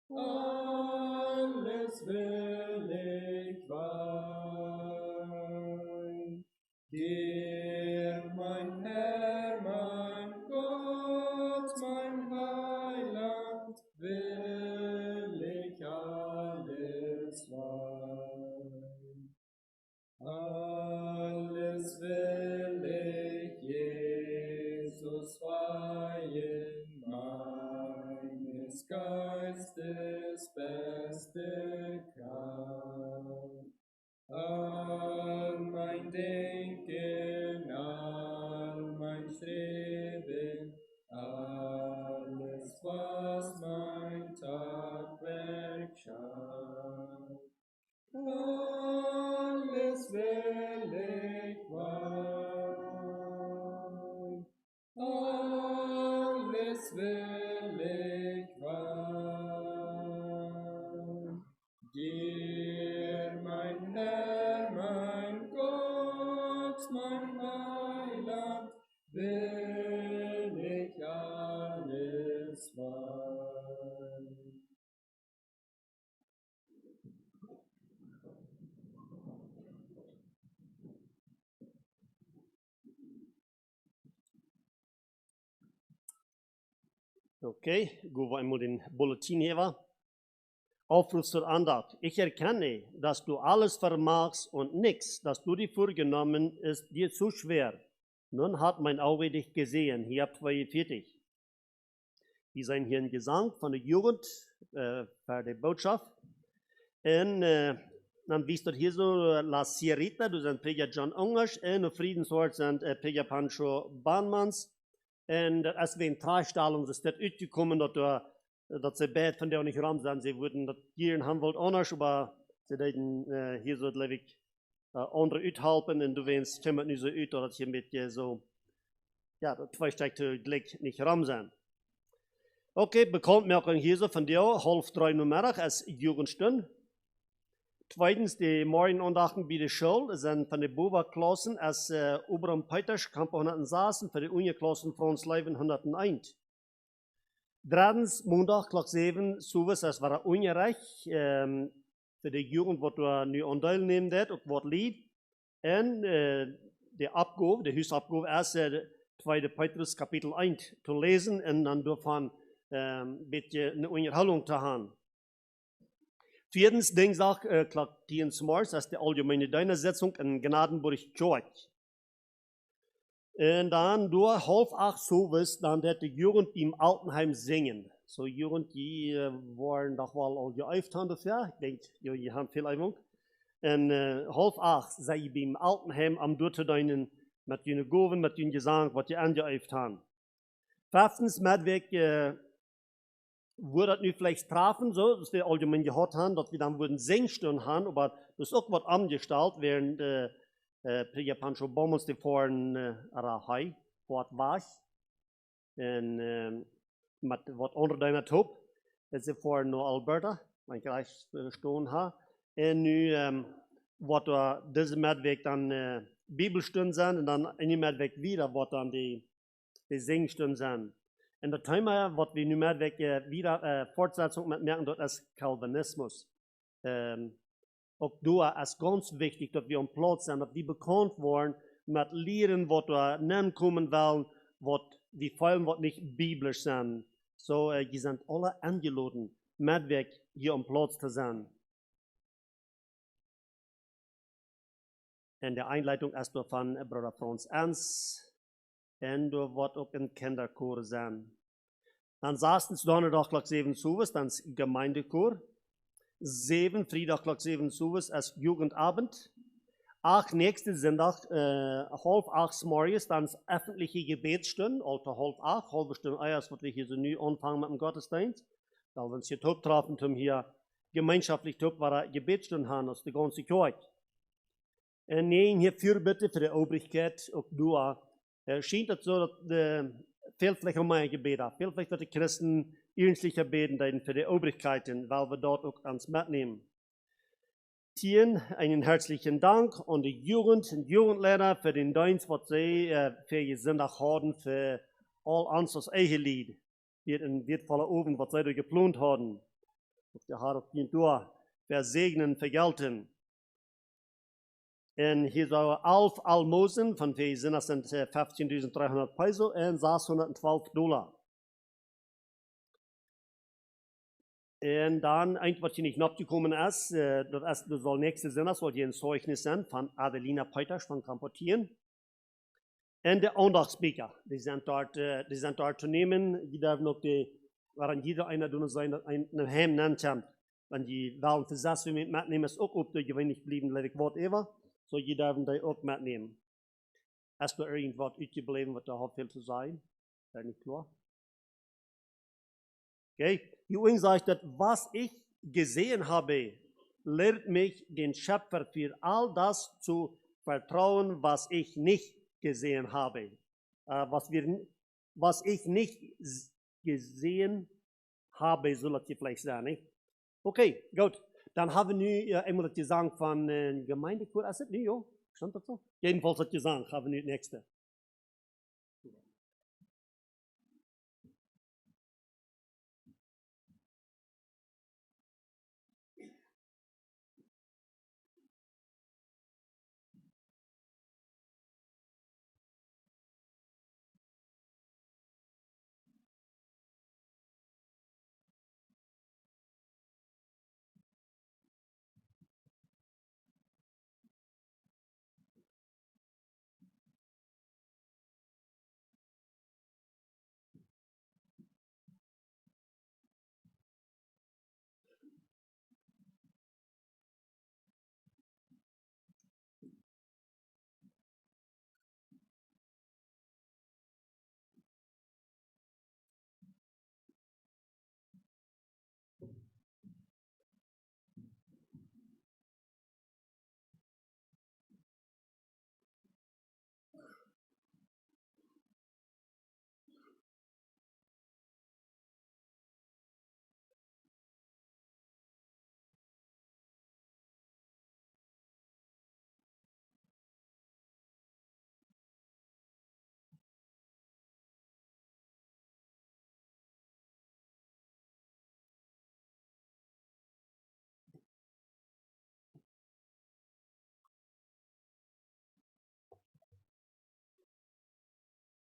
alles will ich weihen. Dir, mein Herr, mein Gott, mein Heiland, will ich alles weihen. Alles will ich Jesus weihen, meines Geistes beste Kraft. All mein Denken, all mein Streben, alles, was mein Tagwerk schafft. Alles will ich weihen, alles will ich weihen. Dir, mein Herr, mein Gott, mein Heiland, will ich alles weihen. Okay, går vi einmal den Bulletin her. Aufruf zur Andacht. Ich erkenne, dass du alles vermagst und nichts, das du dir vorgenommen, ist dir zu schwer. Nun hat mein Auge dich gesehen. Hier habt 42. Wir sind hier ein Gesang von der Jugend für die Botschaft. Und dann wisst ihr hier so La Sierrita, du sind Prediger John Ungers, und auf Friedensort sind Prediger Pancho Bahnmanns. Und als wir in Tragstellung ist das uitgekommen, dat ze bed van der nicht ram zijn. Sie würden das hier in Hamburg anders, aber sie deden hier so lewig andere uithelpen en du wens kommt nu so uit dat je met je zo, ja, dat twee steekte gelijk niet ram zijn. Okay, Bekanntmerkung hier so von dir, 2:30 Nachmittag als Jugendstunde. Zweitens, die Morgenandachten bei der Schule sind von den Boba-Klassen als Oberam Peters, Kamp 106, für die Uni-Klassen Franz Leuven 101. Drittens, Montag, Klok 7, sowas, das war ungerecht für die Jugend, die du nu aan deel neemt, ook wat lief. En de Abgabe, de Huisabgabe, erst 2. Petrus Kapitel 1 zu lesen und dann davon ein bisschen eine Unterhaltung zu haben. Viertens, Dienstag, Klok 10 morgens, das ist die allgemeine Dienstsetzung in Gnadenburg Church. Und dann durch 7:30 sowas, dann wird die Jugend im Altenheim singen. So Jugend, die waren doch wohl all geübt haben dafür. Ich denke, die haben viel Übung. Und 7:30 sei ich beim Altenheim am Durchdeinen mit den Goven, mit den Gesang, was die angeübt haben. Fünftens, Medweg, wurde das nicht vielleicht treffen, so, dass wir allgemein gehört haben, dass wir dann würden Singstunden haben, aber das ist auch was angestellt, während Prediger Pancho Bommels die vorhin Rahai, fort war. Und mit was unter deiner Top, das ist vorhin nur Alberta, mein gleich stehen haben. Und nu, was da diese Medweg dann Bibelstunden sind, und dann in die Medweg wieder, was dann die Singstunden sind. Und das Thema, was wir nun wieder Fortsetzung mit merken, das ist Calvinismus. Auch da ist ganz wichtig, dass wir am Platz sind, dass wir bekannt worden mit Lehren, was wir nennen kommen wollen, was die Fällen, was nicht biblisch sind. So, die sind alle eingeladen, mit hier am Platz zu sein. Und die Einleitung ist von Bruder Franz Ernst. Und du wird auch in Kinderchor sein. Dann saßen Donnerstag Klok 7 sowas, dann das Gemeindechor. 7, Freitag Klok 7 sowas als Jugendabend. 8, nächsten Sonntag, 7:30 morgens, dann das öffentliche Gebetsstunde, also 7:30, halbe Stunde erst, was wir hier so neu anfangen mit dem Gottesdienst. Weil wir uns hier top treffen, um hier gemeinschaftlich top war Gebetsstunde haben, aus der ganzen Kirche. Und nein, hier Fürbitte für die Obrigkeit, auch du. Scheint es so, dass viel vielleicht um mein Gebet ab. Viel vielleicht, dass die Christen ernstlicher beten für die Obrigkeiten, weil wir dort auch ans mitnehmen. Tien, einen herzlichen Dank an die Jugend und Jugendlehrer für den Dienst, was sie für ihr Sonntag haben, für all uns das eigene Lied. Wird in wertvoller Ofen, was sie da geplant haben. Und der hat auch nicht durch, versegnen, vergelten. Und hier so 11 Almosen, von wie sind das sind 15.300 Peso und $612. Und dann, was hier nicht abgekommen ist, das soll nächste Sonntag, soll hier ein Zeugnis sein von Adelina Peters von Kampotien. Und der Andachtsbeker, die sind dort zu nehmen, die dürfen auch waren jeder einer einen Heim nennt, wenn die Wahlen für das mitnehmen, ist auch ob die gewöhnlich blieben, whatever. So, je dürfen die auch mitnehmen. Hast du irgendwas ausgeblieben, was da hat viel zu sein? Ist nicht klar? Okay. Übrigens sagt das, was ich gesehen habe, lehrt mich den Schöpfer für all das zu vertrauen, was ich nicht gesehen habe. Was ich nicht gesehen habe, soll das vielleicht sein. Nicht? Okay, gut. Dann haben wir einmal das Gesang von Gemeindechor. Ist das nicht, jo? Stand das so? Jedenfalls das Gesang haben wir das nächste.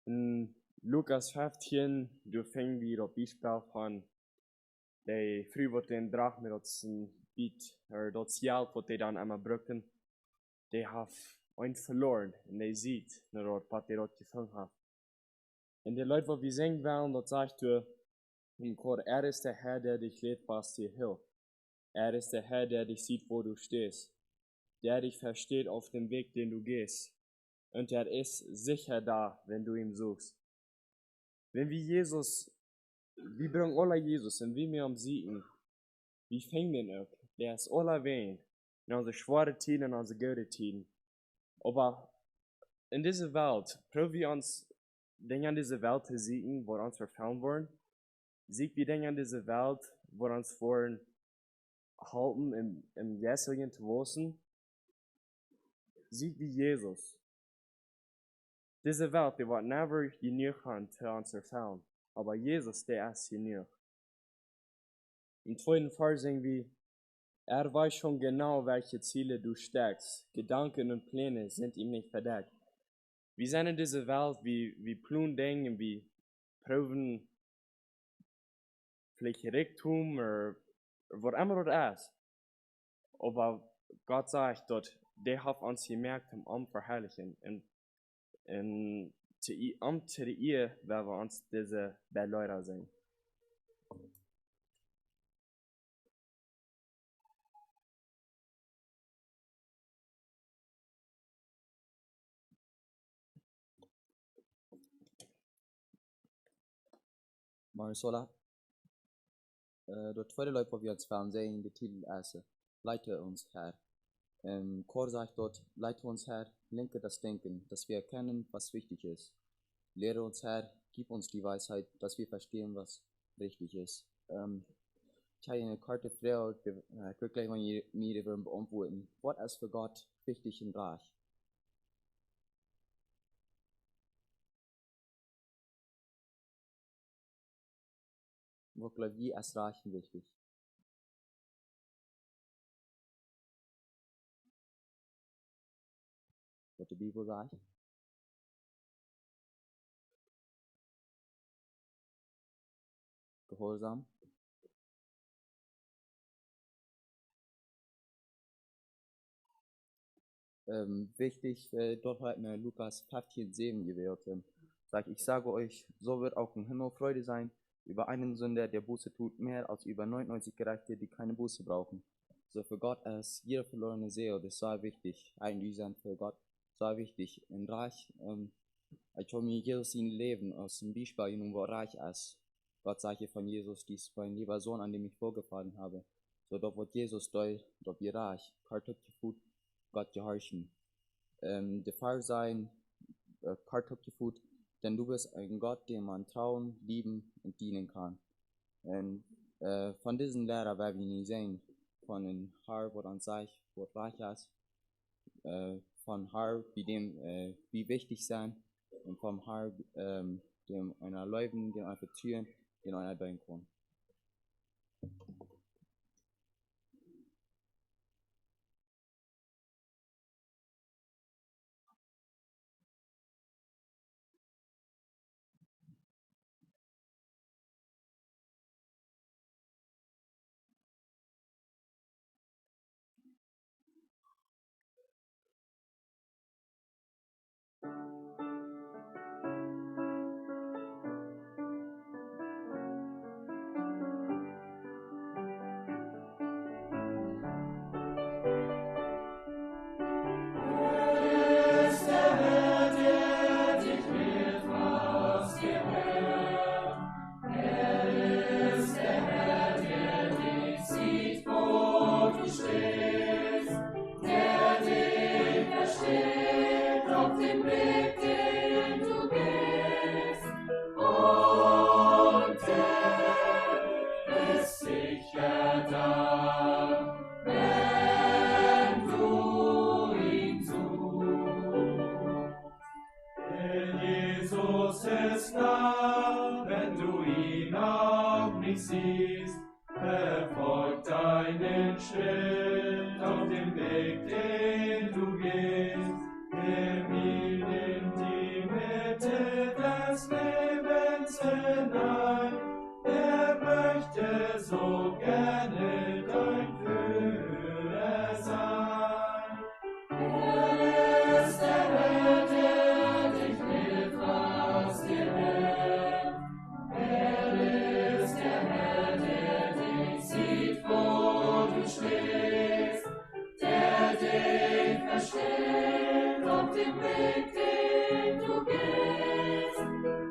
In Lukas 15, du fängst wieder op Beispiel van de vrouw wat den draag met dat zijn biet, dat geld wat die dan einmal brücken, die heeft ooit verloren en die ziet naar wat die dat gevangen heeft. En die Leute, wat wir singen wollen, dat sagt du, er ist der Herr, der dich lädt, was dir hilft. Er ist der Herr, der dich sieht, wo du stehst, der dich versteht auf dem Weg, den du gehst. Und er ist sicher da, wenn du ihn suchst. Wenn wir Jesus, wir bringen alle Jesus und wie wir am Siegen, wir fängen den auch. Der ist alle wen, in unsere schwere Tiden, in unsere gute Tiden. Aber in dieser Welt, probieren wir uns Dinge an dieser Welt zu siegen, wo uns verfallen wollen. Sieg wir Dinge an dieser Welt, wo uns wollen halten, im jetzigen zu wissen. Sieg wie Jesus. Diese Welt, die wird never genug haben, zu uns erfallen. Aber Jesus, der ist genug. Im zweiten Vers singen wir, er weiß schon genau, welche Ziele du steckst. Gedanken und Pläne sind ihm nicht verdeckt. Wir sind in dieser Welt, wir planen Dinge, wir proben vielleicht Reichtum oder was immer das ist. Aber Gott sagt dort, der hat uns gemerkt, um verherrlichen. Und zu ihr werden wir uns diese Leute sehen. Marisola, dort tweede Leute, wo wir uns sehen, der Titel ist, leite uns Herr. Chor sagt dort, leite uns Herr, lenke das Denken, dass wir erkennen, was wichtig ist. Lehre uns Herr, gib uns die Weisheit, dass wir verstehen, was richtig ist. Ich habe eine Karte Frau, ich will gleich mal mir beantworten. Was ist für Gott wichtig im Reich? Wirklich, wie ist Reich wichtig? Was die Bibel sagt? Gehorsam. Wichtig, dort hat mir Lukas 15,7 gewählt. Sagt, ich sage euch, so wird auch im Himmel Freude sein über einen Sünder, der Buße tut, mehr als über 99 Gerechte, die keine Buße brauchen. So für Gott ist jede verlorene Seele, das ist sehr wichtig. Eigentlich sind für Gott sehr wichtig. Im Reich, ich habe mir Jesus in Leben aus dem Beispiel, wo reich ist. Gott sagt von Jesus, dies mein lieber Sohn, an dem ich vorgefallen habe. So dort wird Jesus dort wir reich, Kartoffelfood, Gott gehorchen. Der Fall sein, Kartoffelfood, denn du bist ein Gott, dem man trauen, lieben und dienen kann. Und von diesen Lehrer werden wir nicht sehen, von dem Herr, wo dann sagt, wo reich ist, von Herr, wie wichtig sein, und vom Herr, dem einer Leuben, dem einer Türen, dem einer deuten kann. Verfolgt deinen Schritt auf dem Weg, den du gehst. Er nimmt die Mitte der so gerne dein Führer sein. Er ist der Herr, der dich lehrt, was gehört. Er ist der Herr, der dich sieht, wo du stehst, der dich versteht auf dem Weg, den du gehst.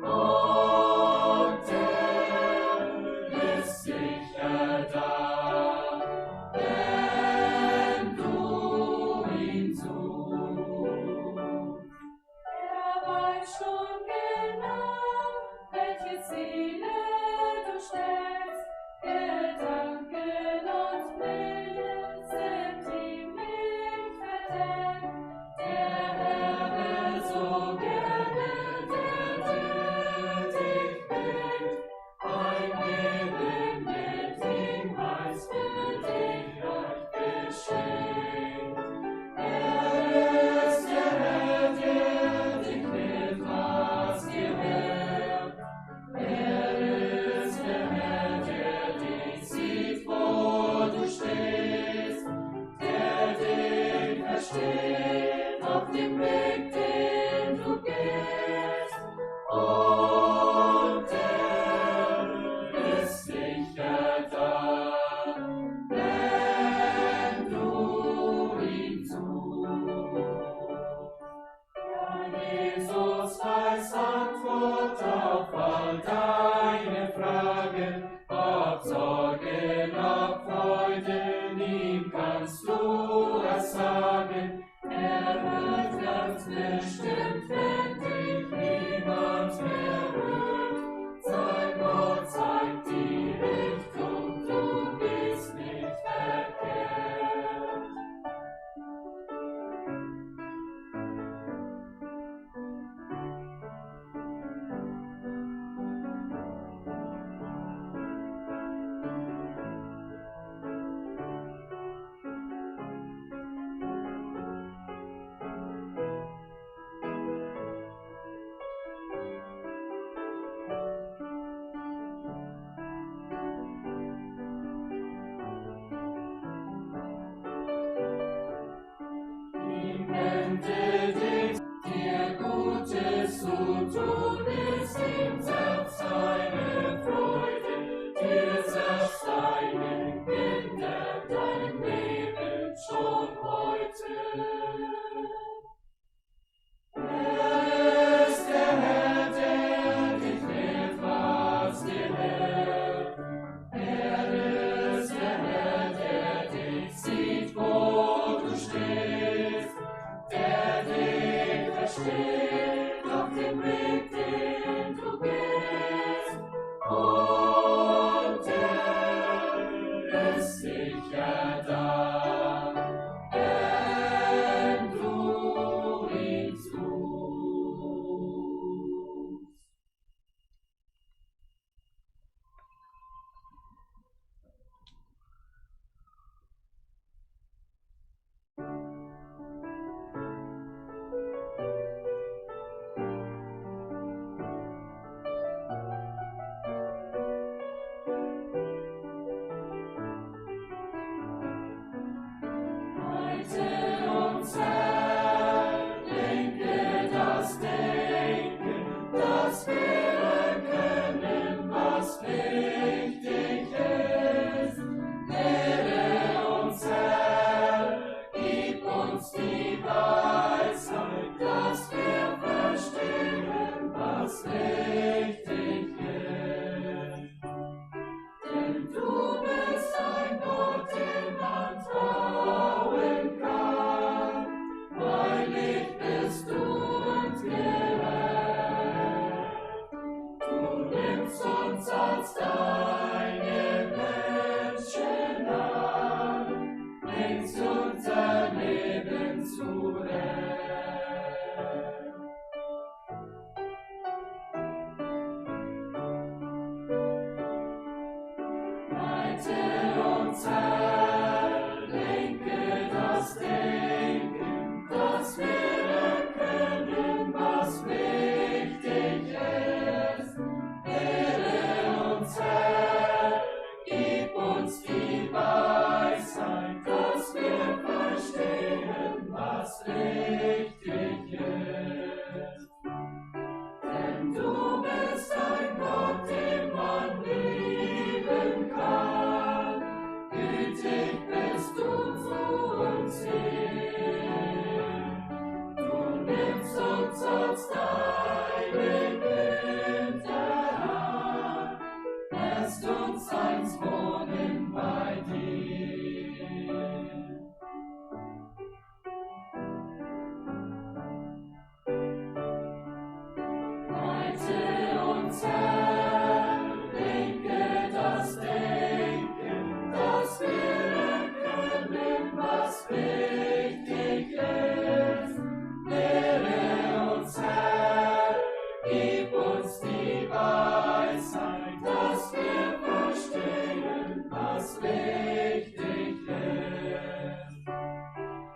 Und er ist sicher da, wenn du ihn suchst. Er weiß schon genau, welche Ziele du steckst. Gedanken und Pläne sind ihm nicht verdeckt. Der Herr will so gerne, der dich bringt. Ein Leben mit ihm heißt für dich euch geschenkt. Er ist der Herr, der dich lehrt, was gehört. Er ist der Herr, der dich sieht, wo du stehst, der dich versteht auf dem Weg, den du gehst. Und er ist sicher da, wenn du ihn suchst. Ja, Jesus weiß Antwort auf all deine Fragen, ob Sorgen, ob Freuden, ihm kannst du es sagen. Er hört ganz bestimmt, wenn dich niemand mehr hört. Sein Wort zeigt die Richtung, du bist nicht verkehrt. Ihm wende dich, dir Gutes zu tun, ist ihm selbst eine Freude, dir selbst deinen Kindern, deinem Leben schon heute. Er ist der Herr, der dich lehrt, was gehört. Er ist der Herr, der dich sieht, wo du stehst, der dich versteht auf dem Weg, den du gehst. Und er ist sicher da, wenn du ihn suchst. was richtig ist. Denn du bist ein Gott, dem man lieben kann. Gütig bist du zu uns hin. Du nimmst uns als deine Güter an, lässt uns eins wohnen bei dir. Leite uns, Herr, lenke das Denken, dass wir erkennen, was wichtig ist. Lehre uns, Herr, gib uns die Weisheit, dass wir verstehen, was wichtig ist.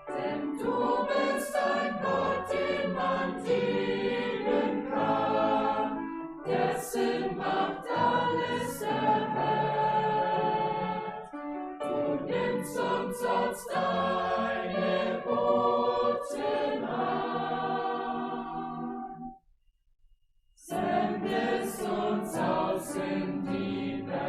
Denn du bist ein Gott, den man dienen kann, dessen Macht alles erhält. Du nimmst uns als deine Boten an, sendest uns aus in die Welt.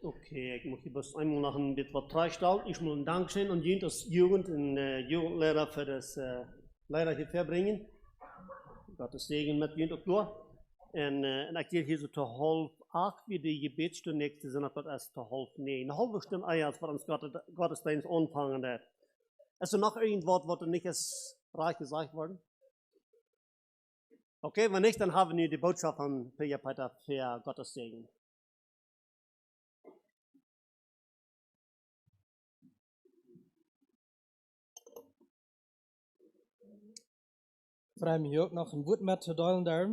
Okay, ik moet je best eenmaal nog een beetje wat terugstellen. Ik moet een dankzijn aan jullie als Jugend en Jugendlehrer für das Lehrer hier verbringen. Gottes Segen mit jullie ook door. En ik hier zo te half 8 wie die Gebetsstunde nächste sind, dat erst te half 9. Eine halbe Stunde als wir uns Gottesdienst anfangen. Ist er noch irgendwas, was nicht ist reich gesagt worden? Okay, wenn nicht, dann haben wir die Botschaft von Peter für Gottes Segen. Vrij mij ook nog een woord met te delen daar.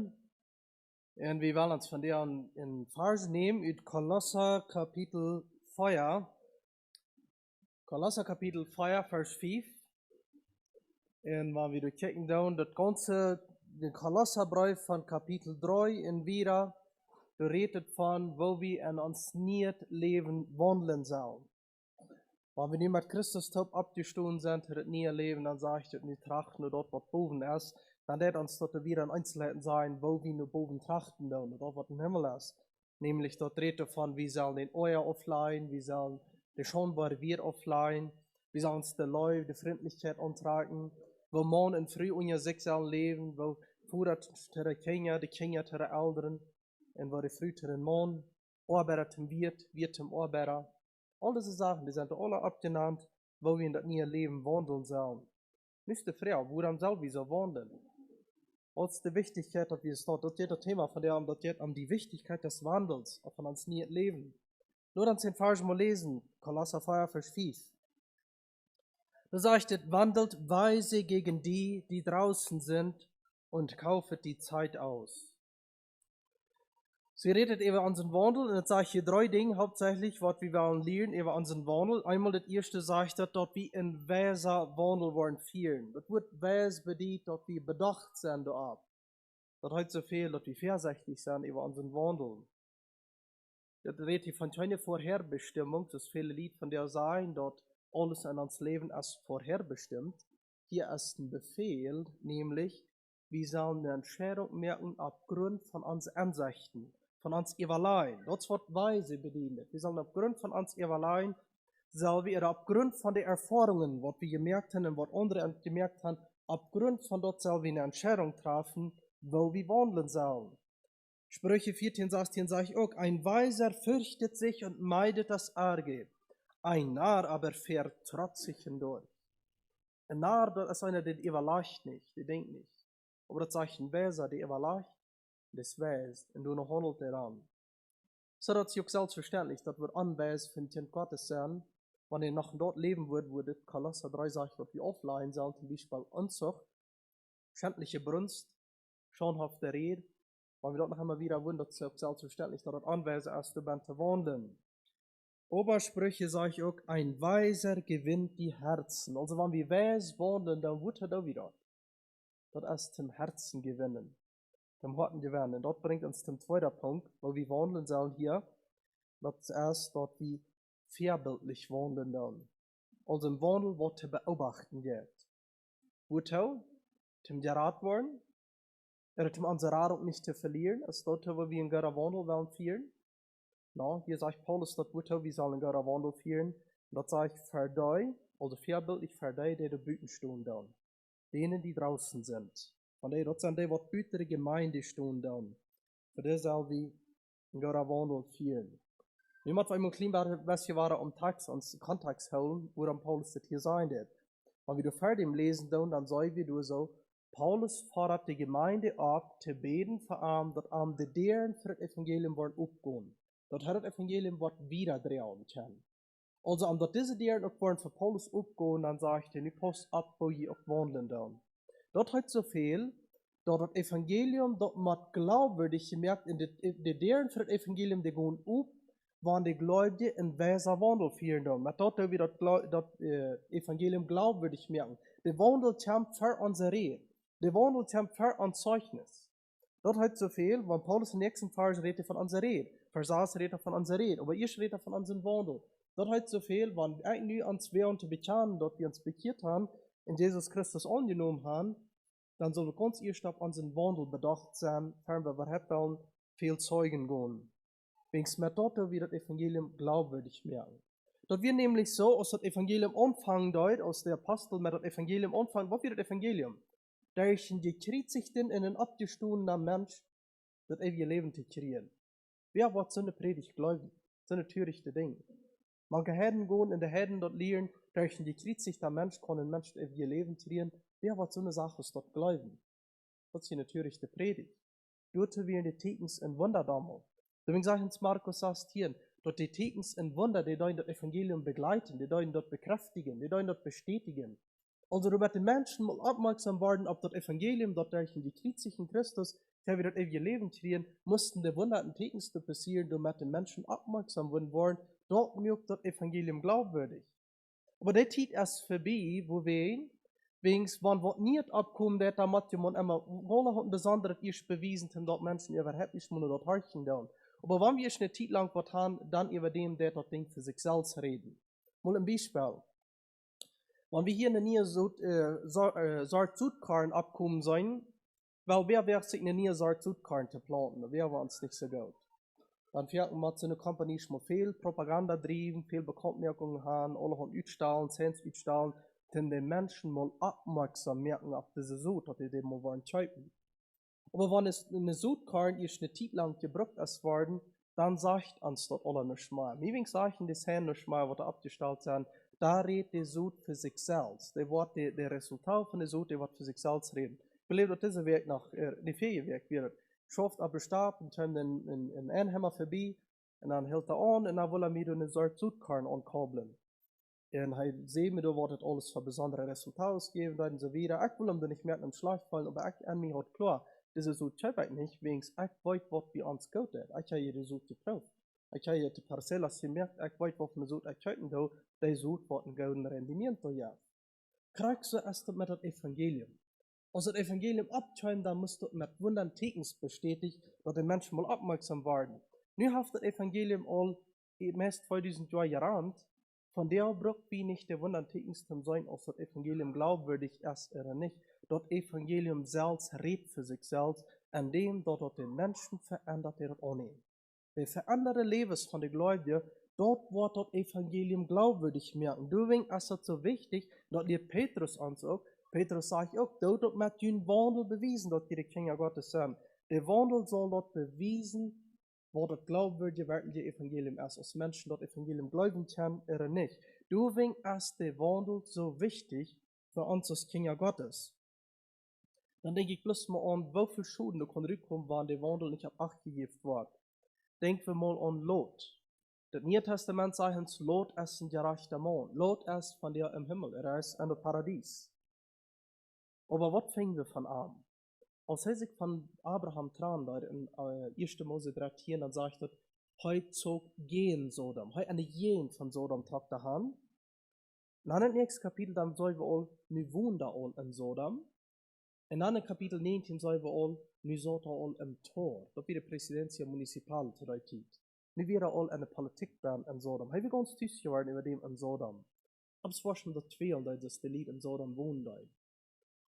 En we willen ons van der in Vers nemen uit Kolosser Kapitel 4. Kolosser Kapitel 4, Vers 5. En wanneer we door kijken dan, dat ganze, de Kolosserbrief van Kapitel 3 en wieder, da redet van, wo wir in ons niet leven wandelen sollen. Wenn wir nicht mit Christus top abgestoßen sind, das neue Leben, dann sage ich das nicht trachten nur dort, was boven ist, dann wird uns dort wieder ein Einzelheiten sein, wo wir nur boven trachten, und dort, was im Himmel ist. Nämlich dort redet davon, wir sollen den Euer aufleihen, wir sollen den schonbare Wir aufleihen, wir sollen uns die Liebe, die Freundlichkeit antragen, wo morgen in früh unser Sechsal leben, wo Fuhrer die Kinder zu den Älteren, und wo die Früh zu den Mann, Arbeiter zum Wirt zum Arbeiter. All diese Sachen, die sind alle abgenannt, wo wir in das neue Leben wandeln sollen. Nicht die Frau, wo dann soll wir so wandeln? Als die Wichtigkeit, dass wir es dort, das ist das Thema von der, das geht um die Wichtigkeit des Wandels, von uns neuen Leben. Nur dann den Vers mal lesen, Kolosser 4, Vers 5. Da sagt es, wandelt weise gegen die, die draußen sind, und kaufet die Zeit aus. Sie redet über unseren Wandel, und jetzt sage ich hier 3 Dinge hauptsächlich, was wir wollen lernen über unseren Wandel. Einmal das erste sagt, dass dort wir in weiser Wandel wollen führen. Das wird weis bedient, dass wir bedacht sind dort. Das heißt so viel, dass wir vorsichtig sind über unseren Wandel. Das redet hier von keine Vorherbestimmung, das viele Lied von der sein, dort alles in uns Leben ist vorherbestimmt. Hier ist ein Befehl, nämlich wir sollen eine Entscheidung merken aufgrund von unseren Ansichten, von uns Eberlein. Das wird weise bedient. Wir sollen aufgrund von uns Eberlein, sollen wir aufgrund von den Erfahrungen, was wir gemerkt haben und was andere gemerkt haben, aufgrund von dort sollen wir eine Entscheidung treffen, wo wir wandeln sollen. Sprüche 14, 16 sage ich auch, ein Weiser fürchtet sich und meidet das Arge. Ein Narr aber fährt trotzig hindurch. Ein Narr, das ist einer, der überleicht nicht, der denkt nicht. Aber das sagt ein Weiser, der überleicht, das weiß, und du noch handelt daran. So, das ist auch selbstverständlich, dass wir anweis für den Gottes sein, wenn er noch dort leben wird, wo das Kolosser 3 sagt, was wir aufleihen sollen, zum Beispiel Unzucht, schändliche Brunst, schonhafte Rede, weil wir dort noch einmal wieder wundern, dass es selbstverständlich, dass das Anweise ist, zu wandeln. Obersprüche sage ich auch, ein Weiser gewinnt die Herzen. Also wenn wir weise wandeln, dann wird er da wieder. Das ist zum Herzen gewinnen. Zum Horten gewinnen. Und das bringt uns zum zweiten Punkt, weil wir wandeln sollen hier. Das ist, dass wir vorbildlich wandeln dann. Also im Wandel, was zu beobachten geht. Wozu? Zum Gerat worden. Um unsere Radung nicht zu verlieren. Ist dort, wo wir in Götter Wandel wollen führen. No, hier sagt Paulus, dass wir sollen in Götter Wandel führen. Und das sage ich für die, also vorbildlich für die da büten stehen dann. Denen, die draußen sind. Und das sind die, die büten der Gemeinde stehen dann. Für die sollen wir in Götter Wandel führen. Wir müssen einmal klein bisschen um Text und Kontext holen, wo dann Paulus das hier sein wird. Wenn wir fertig lesen, dann sagen wir so, Paulus fordert die Gemeinde ab, zu beten für ihn, dass die deren für das Evangelium wollen aufgehen. Dat het Evangelium wat wieder drehen kann. Also, omdat diese deren ook wollen für Paulus aufgehen, dann sagt er, nu passt ab, wo je auch wandeln dann. Dat hat so viel, dass das Evangelium, das mit glaubwürdig gemerkt, in de deren für das Evangelium, die gehen auf, wann die Gläubige in weiser Wandel führen dann. Mit dort wir das Evangelium glaubwürdig merken. Der Wandel kommt für unsere Rede. Der Wandel kommt für unser Zeugnis. Dat hat so viel, wenn Paulus im nächsten Vers redet von unserer Rede. Vers 6 redet von unserer Rede, aber ich rede von unserem Wandel. Das hat so viel, wenn wir nu uns wer unter bekennen, dass wir uns bekehrt haben, in Jesus Christus angenommen haben, dann soll uns erst auf unseren Wandel bedacht sein, wenn wir überhaupt viel Zeugen gehen. Wenigstens mit dort wir das Evangelium glaubwürdig merken. Das wird nämlich so, als das Evangelium anfangen deut, als der Apostel mit das Evangelium anfangen, was wird das Evangelium? Da ist ein gekriegsigten in einen abgestohlenen Mensch, das ewige Leben zu kriegen. Wer wird so eine Predigt glauben? So eine törichte Dinge. Man kann Herden gehen, in der Herden dort lehren, da ist ein gekriegsigter Mensch, kann ein Mensch das ewige Leben kriegen. Wer wird so eine Sache dort glauben? Das ist eine törichte Predigt. Dort wir die Tekens in Wunder damals. Deswegen sage ich uns Markus 16, dort die Tekens in Wunder, die das Evangelium begleiten, die dort bekräftigen, die dort bestätigen. Also, du mit den Menschen mal aufmerksam werden, ob das Evangelium, dort durch den gekriegsigen Christus, der wir das ewige Leben kriegen, mussten die wunderten Tekens passieren, du mit den Menschen aufmerksam werden wollen, dort mögt das Evangelium glaubwürdig. Aber der Zeit ist vorbei, wo wir, wenigstens, wenn wir nicht abkommen, der da mit jemand immer, wohl und besonders ist bewiesen, dass dort Menschen überhaupt nicht mehr dort horchen dann. Aber wenn wir eine Zeit lang was haben, dann über dem, der dort Ding für sich selbst reden. Mal ein Beispiel. Wenn wir hier in der Nähe Saarzutkaren abkommen sollen, weil wer wäre sich in der Nähe Saarzutkaren zu planten, da wäre uns nicht so gut. Dann fährt man so eine Kompanie schon mal viel Propaganda drieben, viel Bekanntmerkungen haben, alle haben Utstahlen, Zens Utstahlen, denn die Menschen mal aufmerksam merken auf diese Sud, dass die dem mal wollen schreiben. Aber wenn es eine Sudkaren ist eine Zeit lang gebraucht ist worden, dann sagt uns das alle nicht mehr. Mir sagen die Hände nicht mehr, was da abgestellt sind, da redet der Sud für sich selbst. Der Resultat von der Sud, der wird für sich selbst reden. Ich believe, dass dieser Weg nach, die Ferienweg wird. Schafft aber Stab und kommt in Einheimer vorbei, und dann hält an, und dann will mir eine Sorte Sudkarren ankabeln. Und er sieht mir, da wird das alles für besondere Resultate geben, und so weiter. Ich will ihm da nicht mehr in den Schlag fallen, aber ich an mir hat klar, das ist so check ich nicht, wegen ich weiß, was bei uns geht. Ich habe hier die Sud geprüft. Ich habe hier die Parcellas gemerkt, ich weiß, was für eine Sud ich checken da, die Sud wird ein golden Rendiment da ja. Kriegst du erst mit dem Evangelium. Als das Evangelium abschreiben, dann musst du mit wundern Tekens bestätigt, dass die Menschen mal aufmerksam werden. Nu hat das Evangelium all meist 2000 Jahre gerannt, von der braucht wie nicht der wundern Tekens zu sein, als das Evangelium glaubwürdig ist oder nicht. das Evangelium selbst redet für sich selbst, indem dort den Menschen verändert, der das annehmen. Der veränderte Lebens von den Gläubigen, dort wird das Evangelium glaubwürdig merken. Deswegen ist es so wichtig, dass ihr Petrus ansagt. Petrus sagt auch, dort mit den Wandel bewiesen, dass die Kinder Gottes sind. Der Wandel soll dort bewiesen, wo das glaubwürdige, wirkliche Evangelium ist. Als Menschen das Evangelium glauben können oder nicht. Deswegen ist der Wandel so wichtig für uns als Kinder Gottes. Dann denke ich bloß mal an, wie viele Schulden da kann rückkommen, wann der Wandel nicht ab Acht gegeben wird. Denken wir mal an Lot. Das Neue Testament sagt uns, Lot ist ein gerechter Mann. Lot ist von der im Himmel, er ist in das Paradies. Aber was fingen wir von an? Als er sich von Abraham tran, da in 1. Mose 3, dann sagt er, heute zog gehen Sodom. Heute eine Jen von Sodom trug da han. Dann im nächsten Kapitel, dann sollen wir all, nu wohnen da all in Sodom. In dann in Kapitel 19 sollen wir all, nu sollt all im Tor. Das wird die Präsidentia Municipal zu der Zeit. Nu wäre all eine Politikband in Sodom. Hey, wir ganz tüß geworden über dem in Sodom. Aber es war schon das Zweil, dass die Lied in Sodom wohnen da.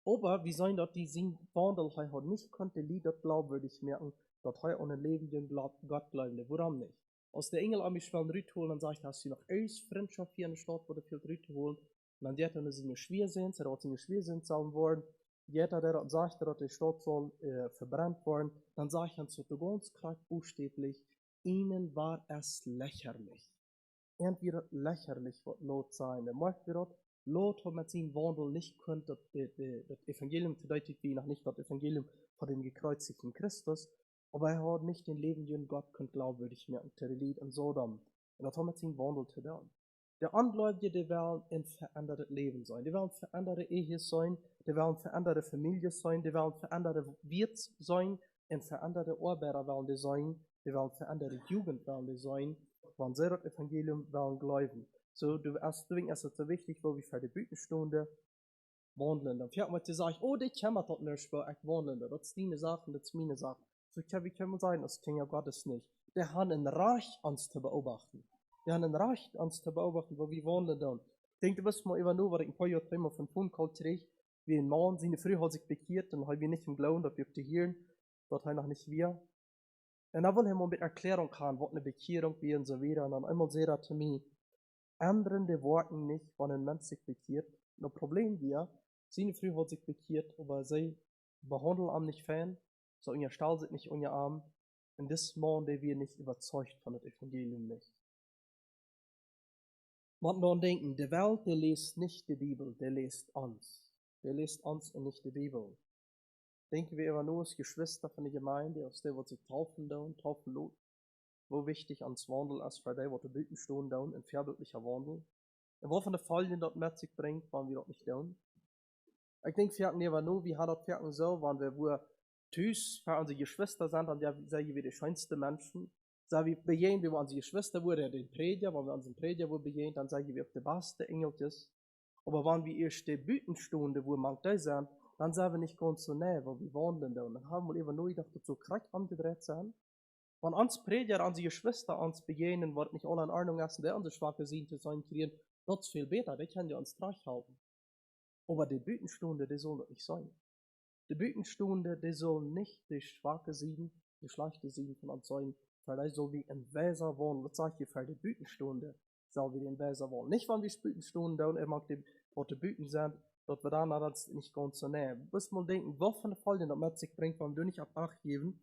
Aber wie sollen das die Wandel hat nicht konnte Lied das glaubwürdig merken, dass er ohne lebenden Gott glauben. Warum nicht? Als der Engel an mich will rütholen, dann sagt, hast du noch erst Freundschaft hier in der Stadt, wo du viel rütholen. Und dann wird er sie schwer sind, er hat sie schwer sind sollen worden. Jeder, der sagt, dass die Stadt soll verbrannt worden, dann sagt er zu ganz klar buchstäblich, ihnen war es lächerlich. Irgendwie lächerlich wird Lot sein. Er möchte wir dort, Lot hat mit seinem Wandel nicht könnt, das Evangelium bedeutet wie noch nicht das Evangelium von dem gekreuzigten Christus, aber er hat nicht den lebenden Gott könnt glaubwürdig merken, der Lied in Sodom. Und das hat mit seinem Wandel zu tun. Der Angläubige, die werden ein verändertes Leben sein, die werden veränderte Ehe sein, die werden veränderte Familie sein, die werden veränderte Wirt sein, und veränderte Arbeiter werden die sein, die werden veränderte Jugend werden die sein, wann sie das Evangelium werden glauben. So, deswegen ist es so wichtig, wo wir für die Büttenstunde wandeln. Dann fährt man zu sagen, oh, die kämmert dort nicht, wo ich wandeln. Das ist deine Sache, das ist meine Sache. So, wie kann man sagen, das Kinder Gottes nicht. Der hat ein Recht, uns zu beobachten. Der hat ein Recht, uns zu beobachten, wo wir wandeln dann. Ich denke, du wirst mal über nur, was ich ein paar Jahre dreimal von Phone Call kriege, wie ein Mann, seine Früh hat sich bekehrt, dann haben wir nicht im Glauben, dass wir auf die Hirn, dort haben noch nicht wir. Und dann will er mal mit Erklärung haben, was eine Bekehrung wie und so weiter. Und dann einmal sagt er zu mir, ändern die Worte nicht, wenn ein Mensch sich bekehrt. Das Problem wir, seine Früh hat sich bekehrt, aber sie behandeln ihn nicht fan, so ihr Stahl sind nicht unter Arm. Und das Mann, der wir nicht überzeugt von dem Evangelium nicht. Man dann denken, die Welt, der liest nicht die Bibel, der liest uns. Der liest uns und nicht die Bibel. Denken wir immer nur als Geschwister von der Gemeinde, aus der wir sich taufen lot, wo wichtig ans Wandel ist, für die, wo die Blüten stehen, down, ein vorbildlicher Wandel. Und wo von der Folien dort mit sich bringt, waren wir dort nicht down. Ich denke, wir hatten aber nur, wie hat das Ferken so, waren wir, wo Tüß, für unsere Geschwister sind, und ja, sagen wir die schönsten Menschen. Sagen wir, begehen wir unsere Geschwister, wo der den Prediger, wenn wir unseren Prediger wo begehen, dann sagen wir, ob der beste Engel ist. Aber wenn wir erst die Büttenstunde, wo man da sind, dann sind wir nicht ganz so nah, wo wir wandeln da. Und dann haben wir eben nur gedacht, dass so krank angedreht sind. Wenn uns Prediger, unsere Geschwister uns begegnen, wird nicht alle in Ordnung ist, der unsere Schwache sehen zu sein, kriegen, das ist viel besser, die können ja uns reich halten. Aber die Büttenstunde, die soll das nicht sein. Die Büttenstunde, die soll nicht die Schwache sehen, die schlechte sehen von uns sein, weil die soll wie ein Weser wollen. Was sage ich für die Büttenstunde? Soll wie den Weser wollen. Nicht, wenn wir Büttenstunde da und er mag die, wo die Bütten sind, dort wir dann das nicht ganz so nah. Du musst mal denken, was von der Fall, den das mit sich bringt, wenn wir nicht ab Acht geben.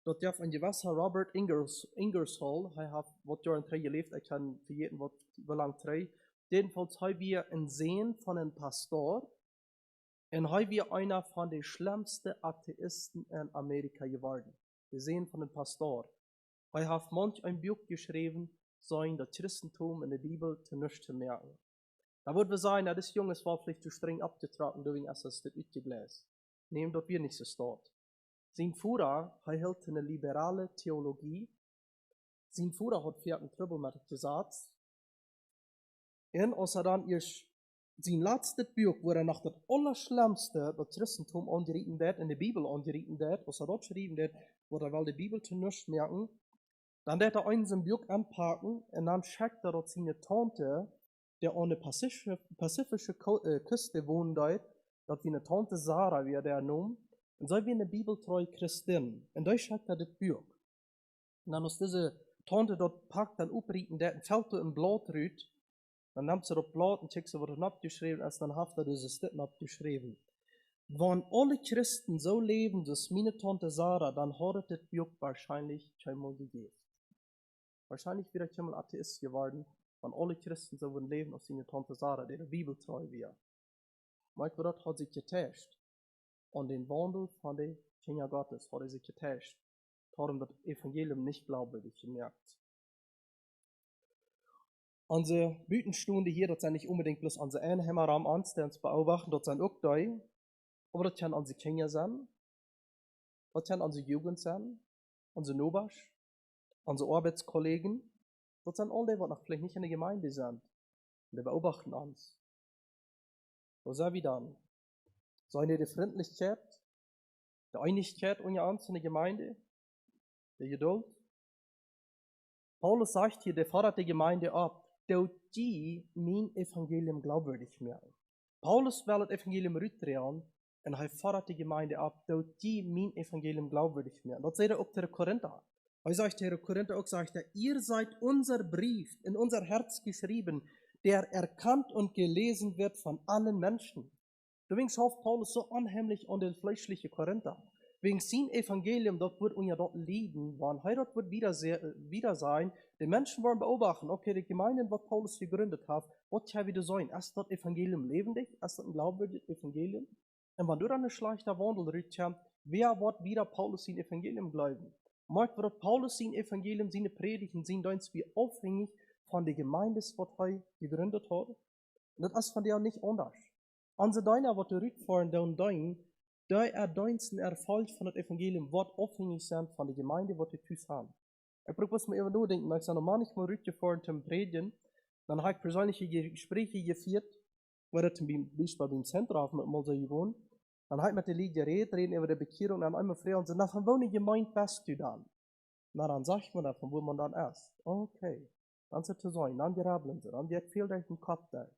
Dort darf ein gewisser Robert Ingersoll, er hat, was Jahren 3 gelebt, ich kann für jeden, was lang 3, jedenfalls haben wir ein Sehen von einem Pastor, und haben wir einer von den schlimmsten Atheisten in Amerika geworden. Wir sehen von einem Pastor. Er hat manch ein Buch geschrieben, sein das Christentum in der Bibel zu nichts zu merken. Da würden wir sagen, ja, das Junge war vielleicht zu streng abgetragen, deswegen ist das nicht gelesen. Nehmen dort wir nicht so dort. Sein Führer, hält eine liberale Theologie. Sein Führer hat für einen Trübel mit gesagt. Und als dann sein letztes Buch, wo nach das Allerschlimmste, das Christentum angerieten wird, in der Bibel angerieten wird, als dort geschrieben wird, wo will die Bibel zu nichts merken, dann wird eins im Buch anpacken und dann checkt dort seine Tante, der an der pazifische Küste wohnt, dass wir eine Tante Sarah, wie der nennt, und so wie eine bibeltreue Christin. Und da schreibt er das Buch. Und dann aus diese Tante dort packt, dann uprieten, der fällt in Blut rüht, dann nimmt sie das Blatt und checkt sie, was er abgeschrieben ist, dann hat er dieses Stück abgeschrieben. Wenn alle Christen so leben, dass meine Tante Sarah, dann hat das Buch wahrscheinlich einmal gegeben. Wahrscheinlich wäre ich einmal Atheist geworden, wenn alle Christen so würden leben, als meine Tante Sarah, die der Bibel treu wäre. Manchmal hat sich getäuscht. Und den Wandel von den Kinder Gottes hat sich getäuscht. Darum das Evangelium nicht glaubwürdig gemerkt. Unsere Bütenstunde hier, das sind nicht unbedingt bloß unsere Einheimer am Ernst, der uns beobachten, das sind auch da. Aber das können unsere Kinder sein. Das können unsere Jugend sein. Unsere Nobasch. Unsere Arbeitskollegen. Das sind all die, die noch vielleicht nicht in der Gemeinde sind. Und die beobachten uns. Was sagen wir dann? Seine die Freundlichkeit, die Einigkeit unter uns in der Gemeinde, die Geduld. Paulus sagt hier, der fordert die Gemeinde ab, dass die mein Evangelium glaubwürdig machen. Paulus will das Evangelium rüttrehen und er fordert die Gemeinde ab, dass die mein Evangelium glaubwürdig machen. Das sagt er auch der Korinther. Er sagt der Korinther auch, sagt er, ihr seid unser Brief, in unser Herz geschrieben, der erkannt und gelesen wird von allen Menschen. Deswegen schafft Paulus so unheimlich an den fleischlichen Korinther. Wegen sein Evangelium, dort wird uns ja dort lieben, wann dort wird wieder sein. Die Menschen wollen beobachten, okay, die Gemeinden, was Paulus gegründet hat, was kann wieder sein? Ist das Evangelium lebendig? Ist das ein glaubwürdiges Evangelium? Und wenn du dann eine schlechte Wandel rütst, wer wird wieder Paulus sein Evangelium glauben? Mag wird Paulus sein Evangelium, seine Predigten, sein Dienst wie aufhängig von der Gemeinde, was er gegründet hat? Und das ist von dir nicht anders. Unsere Deiner, was du rückfahren, der Diensten Erfolg von dem Evangelium, wird aufhängig sein von der Gemeinde, was wir tun haben. Ich muss mir immer nur denken, wenn ich noch manchmal rückgefahren zum Predigen, dann habe ich persönliche Gespräche geführt, wo das zum Beispiel beim Zentrum mit mal so gewohnt. Dann habe ich mit den Leuten geredet, reden über die Bekehrung, und dann einmal fragen und sagen, na, von welcher Gemeinde bist du dann? Na, dann sagt man da, von wo man dann ist. Okay, dann ist es zu sein, dann die Rabeln sie, dann wird viel durch den Kopf da.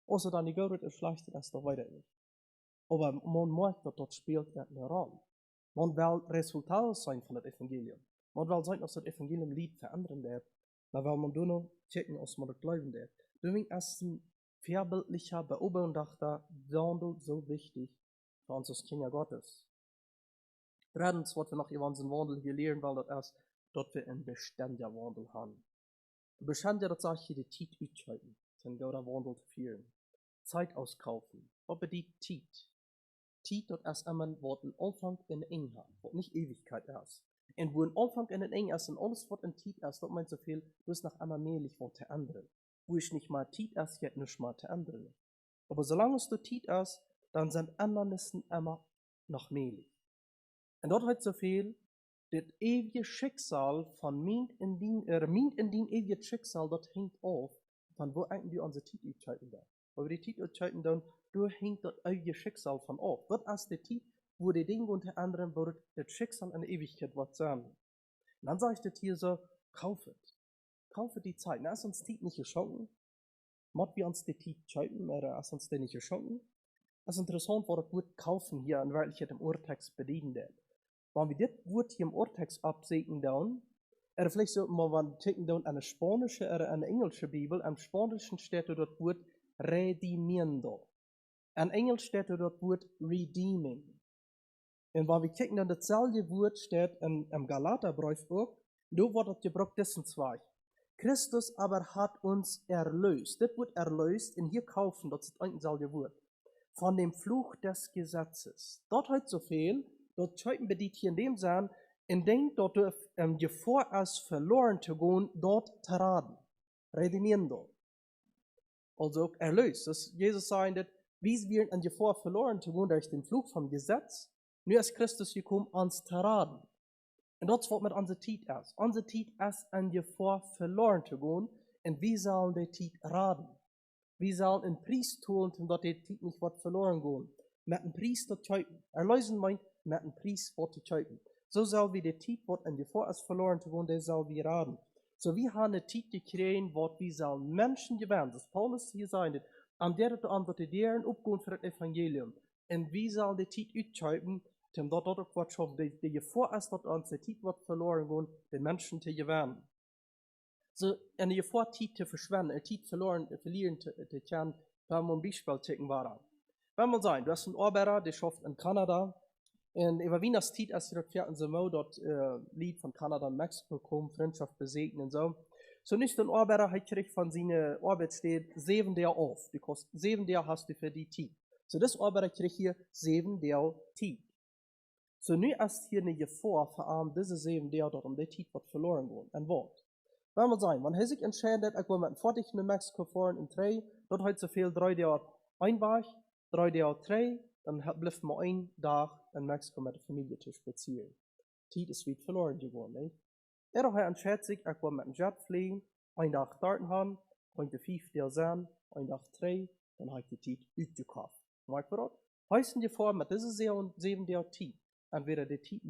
Außer dann die Geld ist schlecht, das ist doch weiter nicht. Aber man merkt, dass das spielt eine Rolle. Man will Resultat sein von dem Evangelium. Man will sein, dass das Evangelium Lied verändern wird. Dann will man nur noch checken, ob man das glauben wird. Deswegen ist ein vorbildlicher, beobachter Wandel so wichtig für uns als Kinder Gottes. Drittens, was wir noch über unseren Wandel hier lernen, weil das ist, dass wir einen beständigen Wandel haben. Beständig, das sage ich hier, die Zeit ausschalten, den Gott Wandel zu führen. Zeit auskaufen. Was bedeutet Zeit? Zeit, das ist immer, was ein Anfang in den Eng hat, was nicht Ewigkeit ist. Und wo ein Anfang in den Eng ist und alles, was in Zeit ist, das meint so viel, du ist noch einmal mählich was zu ändern. Wo ich nicht mal Zeit ist, geht nicht mal zu ändern. Aber solange es du Zeit ist, dann sind Ändernissen immer noch mählich. Und dort hat so viel, das ewige Schicksal von mint in den ewigen Schicksal, das hängt auf, von wo eigentlich die unsere Zeit entscheiden da. Weil wir die Zeit entscheiden dann, da hängt das ewige Schicksal von auf. Das ist die Zeit, wo die Dinge unter anderem, wo das Schicksal in der Ewigkeit wird sein. Und dann sage ich das hier so, kaufet. Kaufet die Zeit. Na, ist uns die nicht geschenkt? Mod wir uns die Zeit entscheiden, oder ist uns die nicht geschenkt? Das ist interessant, wo das Wort kaufen hier in Wirklichkeit im Urtext bedienen wird. Wenn wir das Wort hier im Urtext absehen, dann, oder vielleicht sollten wir mal checken, dann eine spanische oder eine englische Bibel, am Spanischen steht das Wort redimiendo. In Englisch steht das Wort redeeming. Und wenn wir checken, dann dasselbe Wort steht im Galaterbrief auch, da wird das gebraucht, dessen zwei. Christus aber hat uns erlöst. Das Wort erlöst, in hier kaufen, das ist ein dasselbe Wort. Von dem Fluch des Gesetzes. Dort hat so viel, dort scheuten wir die hier in dem Sinn, in dem dort Gefahr ist, verloren zu gehen, dort traden. Redimiendo. Also erlöst. Das Jesus sagt, wie wir in Gefahr verloren zu gehen durch den Fluch vom Gesetz, nur ist Christus gekommen, uns zu traden. Und das wird mit unserer Zeit ist. Unsere Zeit ist in Gefahr verloren zu gehen, und wir sollen die Zeit raden. Wir sollen einen Priest tun, damit die Zeit nicht wird verloren gehen. Mit einem Priest zu töten. Erlösen meint, mit einem Priest wird zu töten. So soll wir die Zeit, wird in Gefahr ist verloren zu gehen, der soll wir raden. So wir haben eine Zeit gekriegt, wo wir sollen Menschen gewähren. Das Paulus hier sagt, an der du an die deren aufgehen für das Evangelium. Und wie soll die Zeit utschreiben, dem dort auch was schaffen, die Gefahr ist, dass uns die Zeit wird verloren gehen, den Menschen zu gewinnen. So, eine Gefahr, Zeit zu verschwenden, Zeit verlieren zu können, wenn man ein Beispiel checken war. Wenn man sagen, du hast einen Arbeiter, der schafft in Kanada, und über wie das Zeit, als sie dort fährt, so dort Lied von Kanada und Mexiko kommen, Freundschaft besegnen und so. So nicht ein Arbeiter, hat kriegt von seiner Arbeit steht 7 Tage auf. Die kostet 7 Tage hast du für die Zeit. So das Arbeiter kriegt hier 7 Tage Zeit. So nu ist hier eine Gefahr für diese 7 Tage dort, die Zeit wird verloren gehen. Ein Wort. Wenn man sagen, wenn er sich entscheidet, ich will mit dem Fortig in Mexiko fahren, in 3, dort hat so viel 3 Tage Einweg, 3 Tage 3, dann bleibt man einen Tag in Mexiko mit der Familie zu spazieren. Zeit ist wieder verloren gegangen, nicht? Er hat entscheidet sich, ich will mit dem Jet fliegen, einen Tag dort haben, könnte 5 Tage sein, einen Tag 3, dann hat die Zeit ausgekauft. Merkt ihr das? Heißen die vor, mit dieser 7 Tage Zeit, entweder die Zeit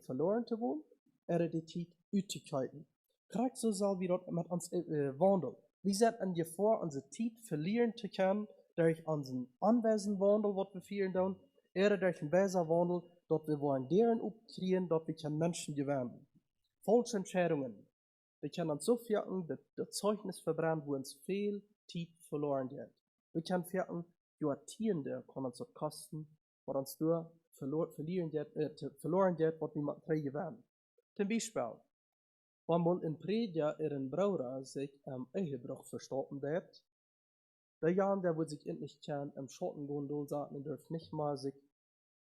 verloren zu gehen, oder die Zeit auszuhalten. Kriegt so soll wir dort mit uns wandeln. Wir sind in Gefahr, unsere Zeit verlieren zu können, durch unseren anwesenden Wandel, was wir führen tun, oder durch einen besseren Wandel, dort wir wollen deren aufkriegen, dort wir können Menschen gewinnen. Falsche Entscheidungen. Wir können uns so vierten, das Zeugnis verbrennen, wo uns viel Zeit verloren geht. Wir können vierten, Jahrzehnte kann uns das kosten, was uns durch verloren geht, was wir mit drei gewinnen. Zum Beispiel, wenn man in Prediger ihren Bruder sich am Ehebruch verstoppen hat, der Jan, der wird sich endlich kennen, im Schottengondol sagen, und dürft nicht mal sich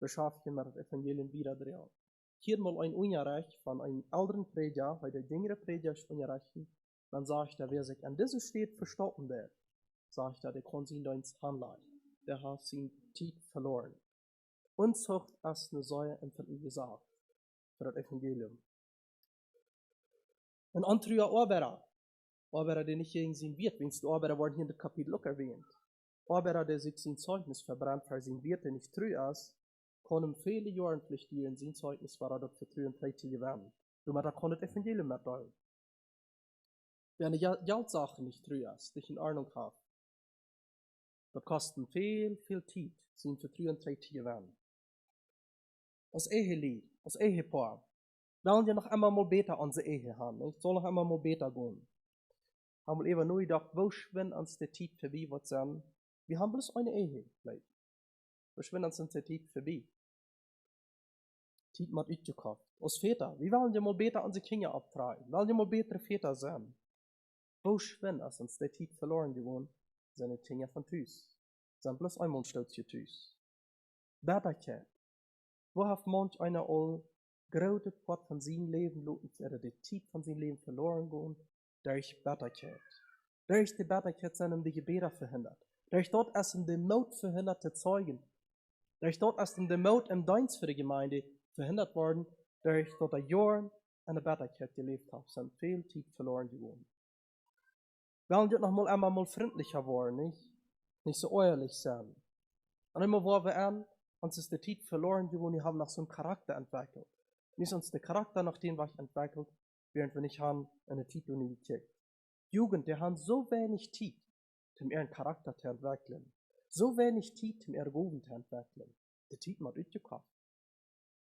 beschäftigen mit dem Evangelium wiederdrehen. Hier mal ein Unrecht von einem älteren Prediger, weil der jüngere Prediger ist unrecht, dann sagt er, wer sich an diese Stadt verstoppen wird, sagt er, der kann sich nicht handeln. Der hat sein Zeit verloren. Unzucht ist eine Säule empfindliche Sache für das Evangelium. Ein anderer Arbeiter, der nicht gegen sein Wirt, wenn es die Arbeiter worden hier in dem Kapitel auch erwähnt. Arbeiter, der sich sein Zeugnis verbrannt, weil sein Wirt, der nicht treu ist, kann ihm viele Jahre pflichtieren, sein Zeugnis war er dort für treu und prächtig werden. Damit er kann das Evangelium mitteilen. Wenn eine Geldsache nicht treu ist, dich in Ordnung hat, das kostet viel Zeit, sein für treu und prächtig werden. Als Ehelied, als Ehepaar, wollen wir noch einmal mal besser an die Ehe haben. Ich soll noch einmal mal besser gehen. Haben wir eben nur gedacht, wo schwindet uns die Zeit vorbei, was sagen? Wir haben bloß eine Ehe, vielleicht. Wo schwindet uns die Zeit vorbei? Zeit mit ausgekauft. Als Väter, wir wollen ja mal besser unsere Kinder abtragen. Wir wollen ja mal bessere Väter sein. Wo schwindet uns die Zeit verloren gegangen? Sind die Kinder von Tüß. Sind bloß einmal stolz für Tüß. Bitterkeit. Wo hat manch einer all große Part von seinem Leben oder die Zeit von seinem Leben verloren gehen? Durch Bitterkeit. Durch die Bitterkeit sind die Gebete verhindert. Durch dort ist die Mut verhindert zu zeugen. Durch dort ist die Mut im Dienst für die Gemeinde verhindert worden. Durch dort die Jahre in der Bitterkeit gelebt haben, sind viel Zeit verloren gegangen. Wir wollen jetzt noch einmal freundlicher werden, nicht so ehrlich sein. Und immer wo wir an, uns ist die Zeit verloren gegangen, wir haben nach so einem Charakter entwickelt. Nicht uns der Charakter, nach dem was entwickelt, während wir nicht haben, eine Zeit nicht gekriegt. Jugend, die haben so wenig Zeit, um ihren Charakter zu entwickeln. So wenig Zeit, um ihre Gaben zu entwickeln. Die Zeit muss ausgekauft.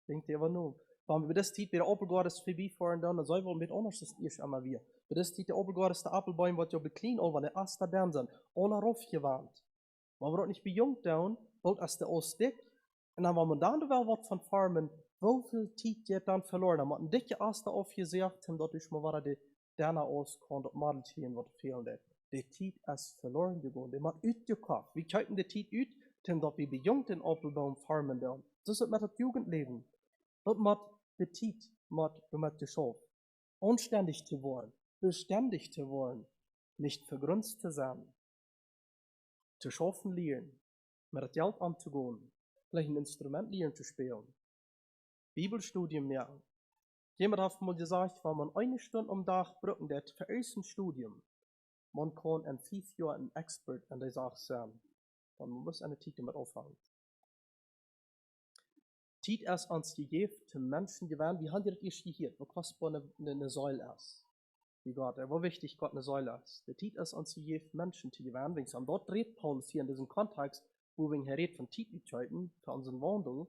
Denkt ihr aber nur, wenn wir das Zeit wieder Appelgott vorbeifahren, dann soll wir mit anders das erst einmal wir. Für das Zeit der Appelgott ist der Appelbaum, was ja beklein, aber der Aster dann sind, alle raufgewandt. Wenn wir dort nicht bejungt down, wird es der Ostdick, und dann, wenn man dann was von farmen, wo viel Zeit geht dann verloren? Dann hat ein dicke Aster aufgesagt, und dort ist mal wieder die Dana auskommt, und Madeltieren, was fehlen wird. Die Zeit ist verloren gegangen, die hat ausgekauft. Wir kaufen die Zeit aus, denn dort wir bejungt den Appelbaum farmen down. Das ist mit das Jugendleben. Dort mit die Zeit, mit geschafft. Unständig zu wollen, beständig zu wollen, nicht vergrunzt zu sein. Zu schaffen lernen, mit das Geld anzugehen, vielleicht ein Instrument lernen zu spielen. Bibelstudium lernen. Jemand hat mal gesagt, wenn man eine Stunde am Tag brauchen, der für ein Studium, man kann in 5 Jahren ein Expert an der Sache sein. Und man muss eine Zeit damit aufhalten. Zeit ist uns gegeben, zum Menschen gewähren, wie haben die das hier, wo kostbar eine Säule ist. Wie Gott, wo wichtig Gott eine Säule ist. Die Zeit ist uns gegeben, Menschen zu gewähren, wenn es am dort dreht Paulus hier in diesem Kontext, wo wir hier von Zeit utschalten, für unseren Wandel,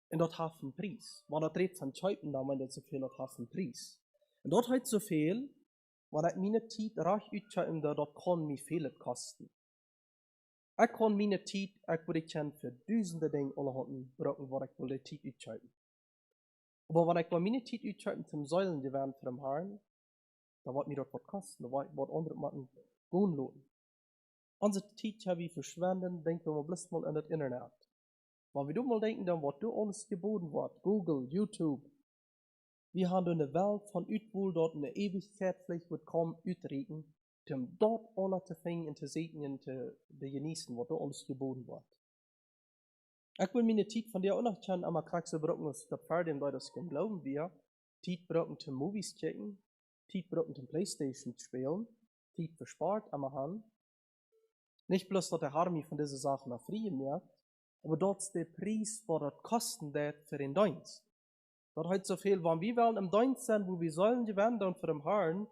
und dort hat einen Preis. Wenn das redet von Scheiben, dann meint das so viel, das hat einen Preis. Und dort hat so viel, wenn ich meine Zeit reich utschalten, dort kann mir viel kosten. Ich kann meine Zeit, ich würde gerne für tausende Dinge alle Handen brauchen, wo ich will die Zeit utschalten. Aber wenn ich meine Zeit utschalten zum Säulen gewähren für den Herrn, dann wird mir dort was kosten, dann wird andere machen gehen lassen. Unsere Zeit habe ich verschwenden, denken wir bloß mal an das Internet. Wenn wir mal denken, dann was du alles geboten wird, Google, YouTube. Wir haben eine Welt von Utwohl dort eine Ewigkeit vielleicht wird kaum utregen, um dort alle zu finden und zu segnen und zu genießen, was du alles geboten wird. Ich will meine Zeit von dir auch noch kennen, aber kriegst du brauchen, dass der Pferd dem das glauben wir, Zeit brauchen zum Movies checken, Zeit brauchen zum Playstation spielen, Zeit für Sport am haben. Nicht bloß, dass der Harmi von diesen Sachen nach Frieden merkt, aber dort ist der Preis, was das kosten wird für den Dienst. Dort hat so viel, wenn wir wollen im Dienst sein, wo wir sollen gewähren und für den Herrn,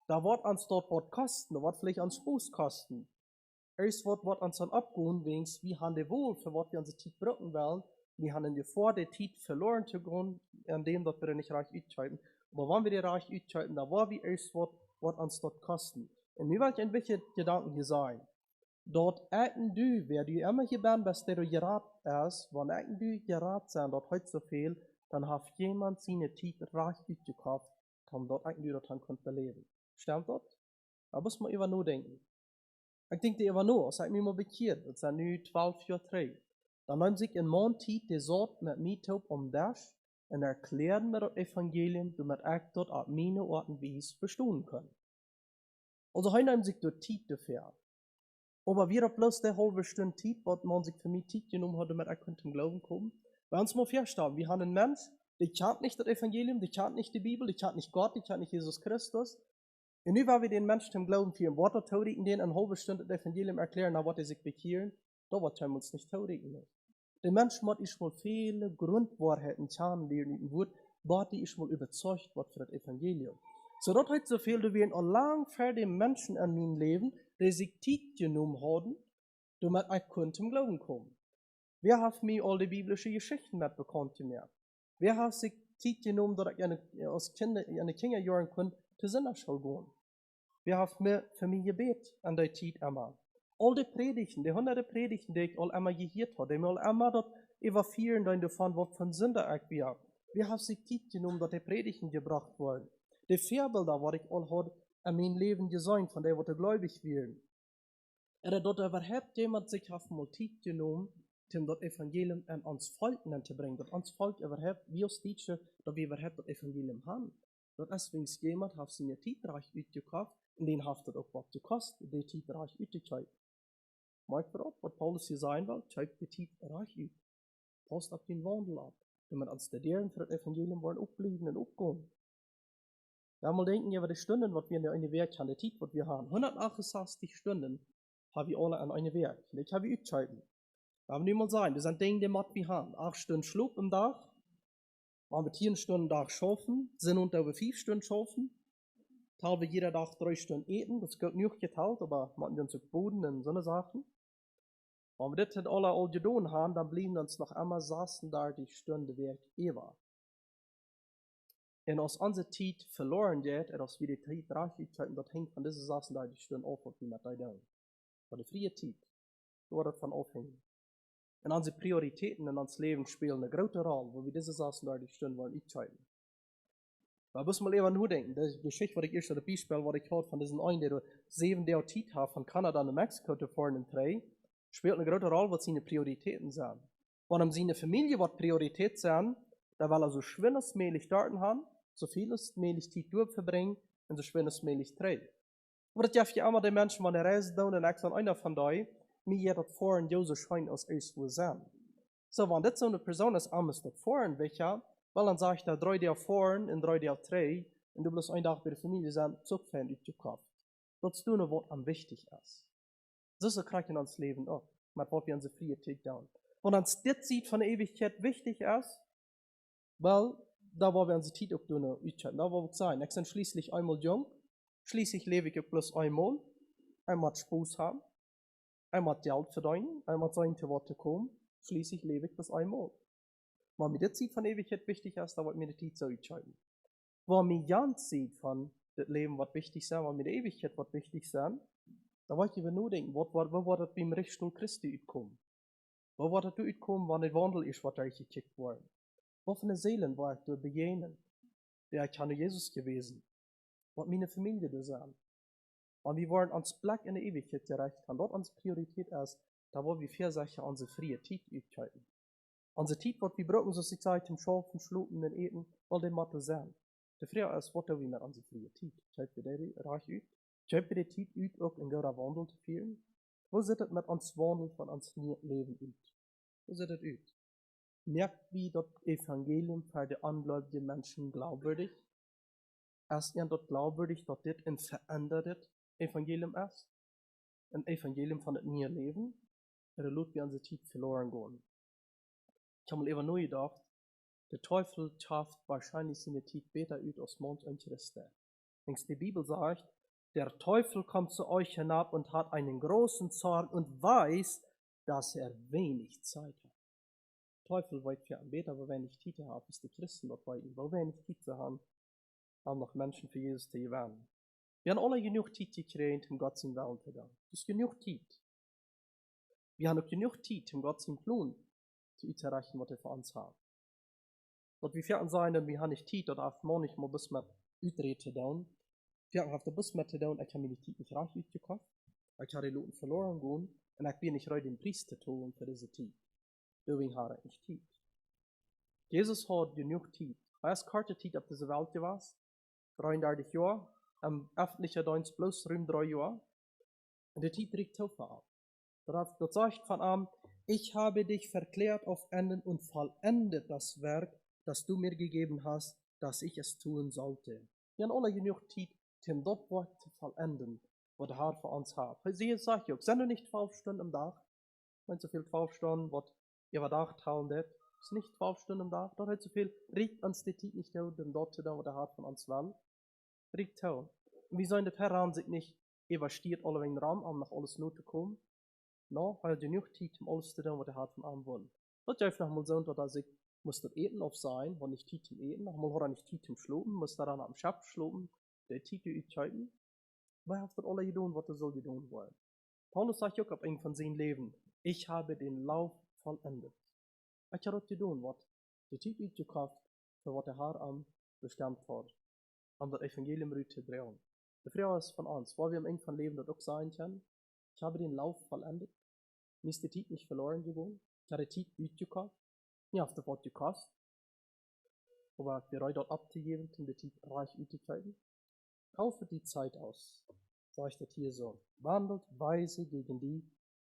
da wird uns dort was kosten, da wird vielleicht uns Fuß kosten. Erst wird uns dann abgehen, wegen wir haben die wohl, für was wir unsere Zeit brauchen wollen, wir haben die vor der Zeit verloren zu gehen, an dem, dass wir nicht reich utschalten. Aber wenn wir die reich utschalten, da war wir erst was uns dort kosten. Und mir will ich ein bisschen Gedanken hier sagen. Dort äten du, wer du immer hier bist, dass der du gerat ist, wenn äten du gerat sein, dort heute so viel, dann hat jemand seine Zeit reich gekauft, um dort äten du dort konnte leben. Stimmt das? Da muss man über nur denken. Ich denke über nur, es hat mich mal bekehrt, das sind nu 12 Jahre 3. Dann haben sich in meiner Zeit die Sorte mit mir taub das und erklären mir das Evangelium, damit ich dort auf meine Art und Weise verstehen kann. Also heute haben sich dort Zeit dafür. Aber wir haben bloß der halbe Stunde Zeit, was man sich für mich Zeit genommen hat, damit ich zum Glauben kommen. Bei uns mal feststellen, wir haben einen Mensch, der kennt nicht das Evangelium, der kennt nicht die Bibel, der kennt nicht Gott, der kennt nicht Jesus Christus. Und nun, weil wir den Menschen zum Glauben führen, was er taurigen, den eine halbe Stunde das Evangelium erklären, dann wird er sich bekehren, da wird er uns nicht taurigen. Der Mensch muss ich mal viele Grundwahrheiten kennenlernen, was ich mal überzeugt wird für das Evangelium. So dort heute so viel, du wirst lang für die Menschen an meinem Leben, die sich Zeit genommen haben, damit ich zum Glauben kommen. Wer hat mir all die biblischen Geschichten mitbekommen gemerkt? Wer hat sich Zeit genommen, dass ich als Kinderjahren zur Sinnerschule gehen? Wer hat mir für mich gebet an der Zeit immer? All die Predigten, die hunderte Predigten, die ich all immer gehört habe, die mir all immer dort evaluieren, davon, was von Sünder ich bin. Wer hat sich Zeit genommen, dass die Predigten gebracht wurden? Die Vorbilder, was ich all hat in meinem Leben gesehen, von der, was gläubig werden. Oder dort überhaupt jemand sich auf mal Zeit genommen, um das Evangelium an uns Volk zu bringen, dass uns Volk überhaupt, wie uns Deutsche, dass wir überhaupt das Evangelium haben. Dat is wens jemand hat seine Zeit reich uitgekauft und den hat das auch was gekostet, die Zeit reich uitgekauft. Merkt verop, was Paulus hier sagen will, kauft die Zeit reich uit. Passt auf den Wandel ab, damit uns der Deren für das Evangelium wollen aufblieben und aufgehen. Wir haben mal denken über die Stunden, was wir in eine Werk haben, die Zeit, was wir haben. 168 Stunden haben wir alle an eine Werk. Und ich habe uitgehalten. Wir haben niemand sagen, das sind Dinge, die wir haben. 8 Stunden Schlaf am Tag, wenn wir 10 Stunden am Tag schaffen, sind und über 5 Stunden schaffen, teilen wir jeder Tag 3 Stunden eten, das wird nicht geteilt, aber machen wir uns auf Boden und so eine Sachen. Wenn wir das alle all getan haben, dann blieben uns noch einmal 36 Stunden Werk ewig. Und als unsere Zeit verloren geht, und als wir die Zeit reichen, das hängt von diesen 36 Stunden auf, was wir mit da tun. Von der freie Zeit, so wird das von aufhängen. Und unsere Prioritäten in unserem Leben spielen eine große Rolle, wo wir diese 36 Stunden wollen entscheiden. Da müssen wir eben nur denken, die Geschichte, die ich erst dabei spiele, was ich heute von diesen einen, der 7 Jahre Zeit hat, von Kanada nach Mexiko zu fahren in 3, spielt eine große Rolle, was seine Prioritäten sind. Wenn seine Familie was Priorität sind, da will er so schwindersmäßig dort haben, so vielesmäßig Zeit durchverbringen und so schwindersmäßig trägt. Aber das darf ja immer die Menschen, wenn die reisen tun, und ich bin einer von denen, mir jeder fahren, Jose scheint als erst wo sein. So, wenn das so eine Person ist, am das fahren, welcher, weil dann sage ich da 3 Jahre fahren und 3 Jahre 3, und du bloß einen Tag bei der Familie sein, zugfahren, die gekauft. Das ist nur, was am wichtig ist. Das ist kriegt in uns Leben auch, mit was wir unsere Priorität down. Und uns das sieht von der Ewigkeit wichtig ist, weil da wo wir unsere Zeit auch tun, da wo wir sein. Ich bin schließlich einmal jung, schließlich lebe ich bloß einmal Spaß haben. Einmal Geld verdienen, einmal sein zu Worte kommen, schließlich lebe ich bis einmal. Wenn mir das Zeit von Ewigkeit wichtig ist, dann wird mir die Zeit so entscheiden. Wenn mir ganz sieht von das Leben, was wichtig ist, wenn mir die Ewigkeit was wichtig ist, dann will ich über nur denken, wo war das beim Richtstuhl Christi utkommen? Wo war das utkommen, wenn der Wandel ist, was euch gekickt worden? Wo von den Seelen war ich da begegnen? Der ich an Jesus gewesen. Was meine Familie da sagen. Und wir wollen uns Black in der Ewigkeit gerecht haben. Dort unsere Priorität ist, da wollen wir vier Sachen unsere freie Zeit uthalten. Unsere Zeit, was wir brauchen, so die Zeit zum Schaffen, Schlupen und Eten, weil der Mathe sein. Die Frage ist, was tun wir mit unserer freie Zeit? Schaut wir die reich ut? Schaut wir die Zeit ut, auch in guter Wandel zu führen? Wo sieht es mit uns Wandel von uns Leben ut? Wo sieht es ut? Merkt wie das Evangelium für die ungläubigen Menschen glaubwürdig? Ist ihr dort glaubwürdig, dass das ein verändertes Evangelium ist? Ein Evangelium von dem neuen Leben? Oder lässt wir unsere Zeit verloren gehen? Ich habe mal eben neu gedacht, der Teufel schafft wahrscheinlich seine Zeit besser ut als manch ein Christen. Denkst die Bibel sagt, der Teufel kommt zu euch hinab und hat einen großen Zorn und weiß, dass er wenig Zeit hat. Der Teufel weiß für einen besser, aber wenig Zeit hat, ist die Christen dort bei ihm, weil wenig Zeit haben noch Menschen für Jesus zu gewinnen. Wir haben alle genug Zeit gekriegt, um Gott seinen Willen zu tun. Das ist genug Zeit. Wir haben auch genug Zeit, um Gott seinen Plan zu erreichen, was er für uns hat. Und wir werden sagen, wir haben nicht Zeit, oder auf morgen nicht mal bis mit Utrede zu tun. Wir haben bis mit zu tun, ich habe meine Zeit nicht reich ausgekauft. Ich habe die Leute verloren gehen, und ich bin nicht ready, den Preis zu tun für diese Zeit. Deswegen habe ich nicht Zeit. Jesus hat genug Zeit. Er ist keine Zeit auf dieser Welt gewesen. 33 Jahre, am öffentlichen Dienst bloß rund 3 Jahre. Und der Zeit regt so ab. Dort sagt von ihm, ich habe dich verklärt auf Enden und vollendet das Werk, das du mir gegeben hast, dass ich es tun sollte. Wir haben alle genug Zeit, um dort Wort zu vollenden, was der Herr für uns hat. Sie sagt ja, sind du nicht 12 Stunden am Tag? Wenn so viel 12 Stunden, was ihr gedacht habt, ist nicht 12 Stunden am Tag. Dort hat so viel, regt uns die Zeit nicht um dort zu tun, was der Herr von uns will. Regt so. Wir sollen das Herr sich nicht investiert alle wegen Raum, um nach alles nur zu kommen. No, weil genug Zeit, um alles zu tun, was der Herr von uns will. Das ist einfach mal so, dass ich muss das Eten auf sein, wenn nicht Zeit zum Eten, nochmal hat er nicht Zeit zum Schlupen, muss daran am Schab schlupen, der Zeit entscheiden. Wer hat das alle getan, was er soll getan wollen? Paulus sagt auch ab von seinem Leben, ich habe den Lauf vollendet. Ich habe das getan, was die Zeit gekauft, für was der Herr am bestimmt hat, um das Evangelium zu bringen. Die Frage ist von uns, wo wir am Ende von Leben das auch sein können, ich habe den Lauf vollendet, mir ist die Zeit nicht verloren gegangen, ich habe die Zeit gekauft, mir auf das Wort gekostet, aber wir dort abzugeben, um die Zeit reich zu kaufe die Zeit aus, sage ich das hier so, wandelt weise gegen die,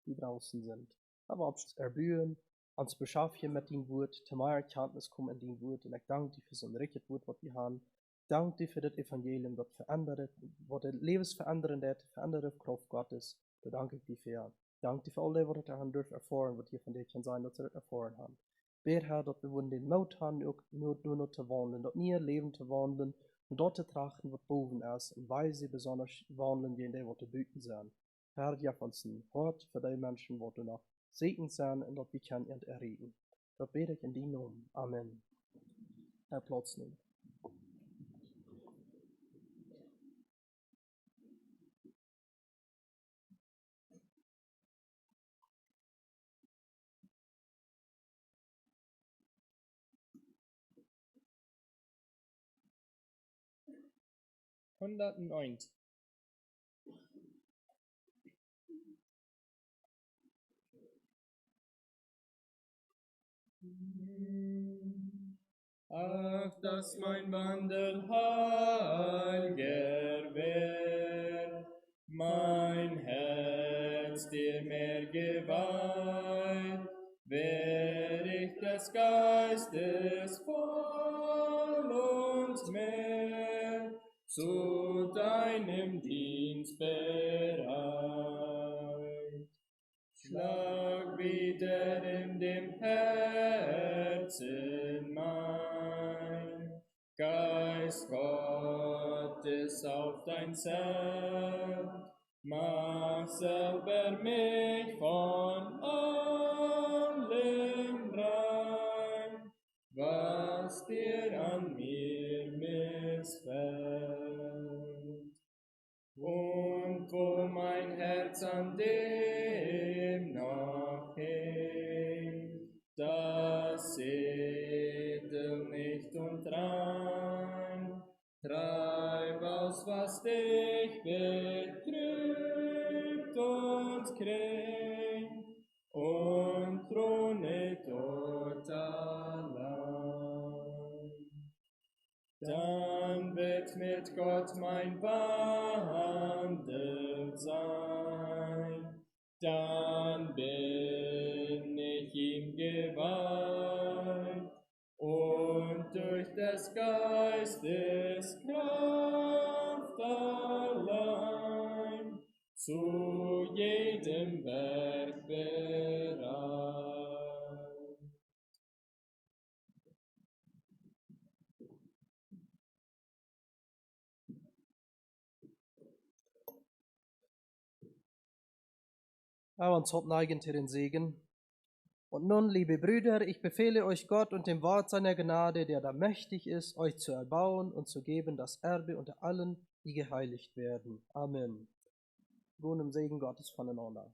die draußen sind. Aber ob es erbühen, ans Beschaffen mit dem Wort, zu meiner Erkenntnis kommen in dem Wort, und ich danke dir für so ein richtiges Wort, was wir haben. Ich danke dir für das Evangelium, das verändert, was das lebensverändernde, veränderte Kraft Gottes. Da danke ich dir für. Ich danke dir für alle, die das dürfen erfahren, was hier von dir kann sein, dass sie das erfahren haben. Ber Herr, dat we worden den Mut haben, ook nur te wandelen, dat nie Leben te wandelen, und dort zu trachten, wat boven ist, und weil sie besonders wandelen, die in der, wat te buiten zijn. Herr, ja von uns Hort für die Menschen, wo du noch segnen sind, und dat wir können erregen. Dat bete ich in die Namen. Amen. Herr, Platz nehmen. Hundertneunzig. Ach, dass mein Wandel heilger wär, mein Herz dir mehr geweiht, wär ich des Geistes voll und mehr zu deinem Dienst bereit. Schlag wieder in dem Herzen mein, Geist Gottes auf dein Zelt, Mach selber mich von allem rein, was dir an mir missfällt. Und wo mein Herz an dem noch hängt, das edel nicht und rein, treib aus, was dich betrübt und kränkt, und throne dort allein. Dann wird mit Gott mein Wandel sein, dann bin ich ihm geweiht und durch des Geistes Kraft allein zu jedem Werk bereit. Aber uns neigen zu den Segen. Und nun, liebe Brüder, ich befehle euch Gott und dem Wort seiner Gnade, der da mächtig ist, euch zu erbauen und zu geben das Erbe unter allen, die geheiligt werden. Amen. Ruhen im Segen Gottes voneinander.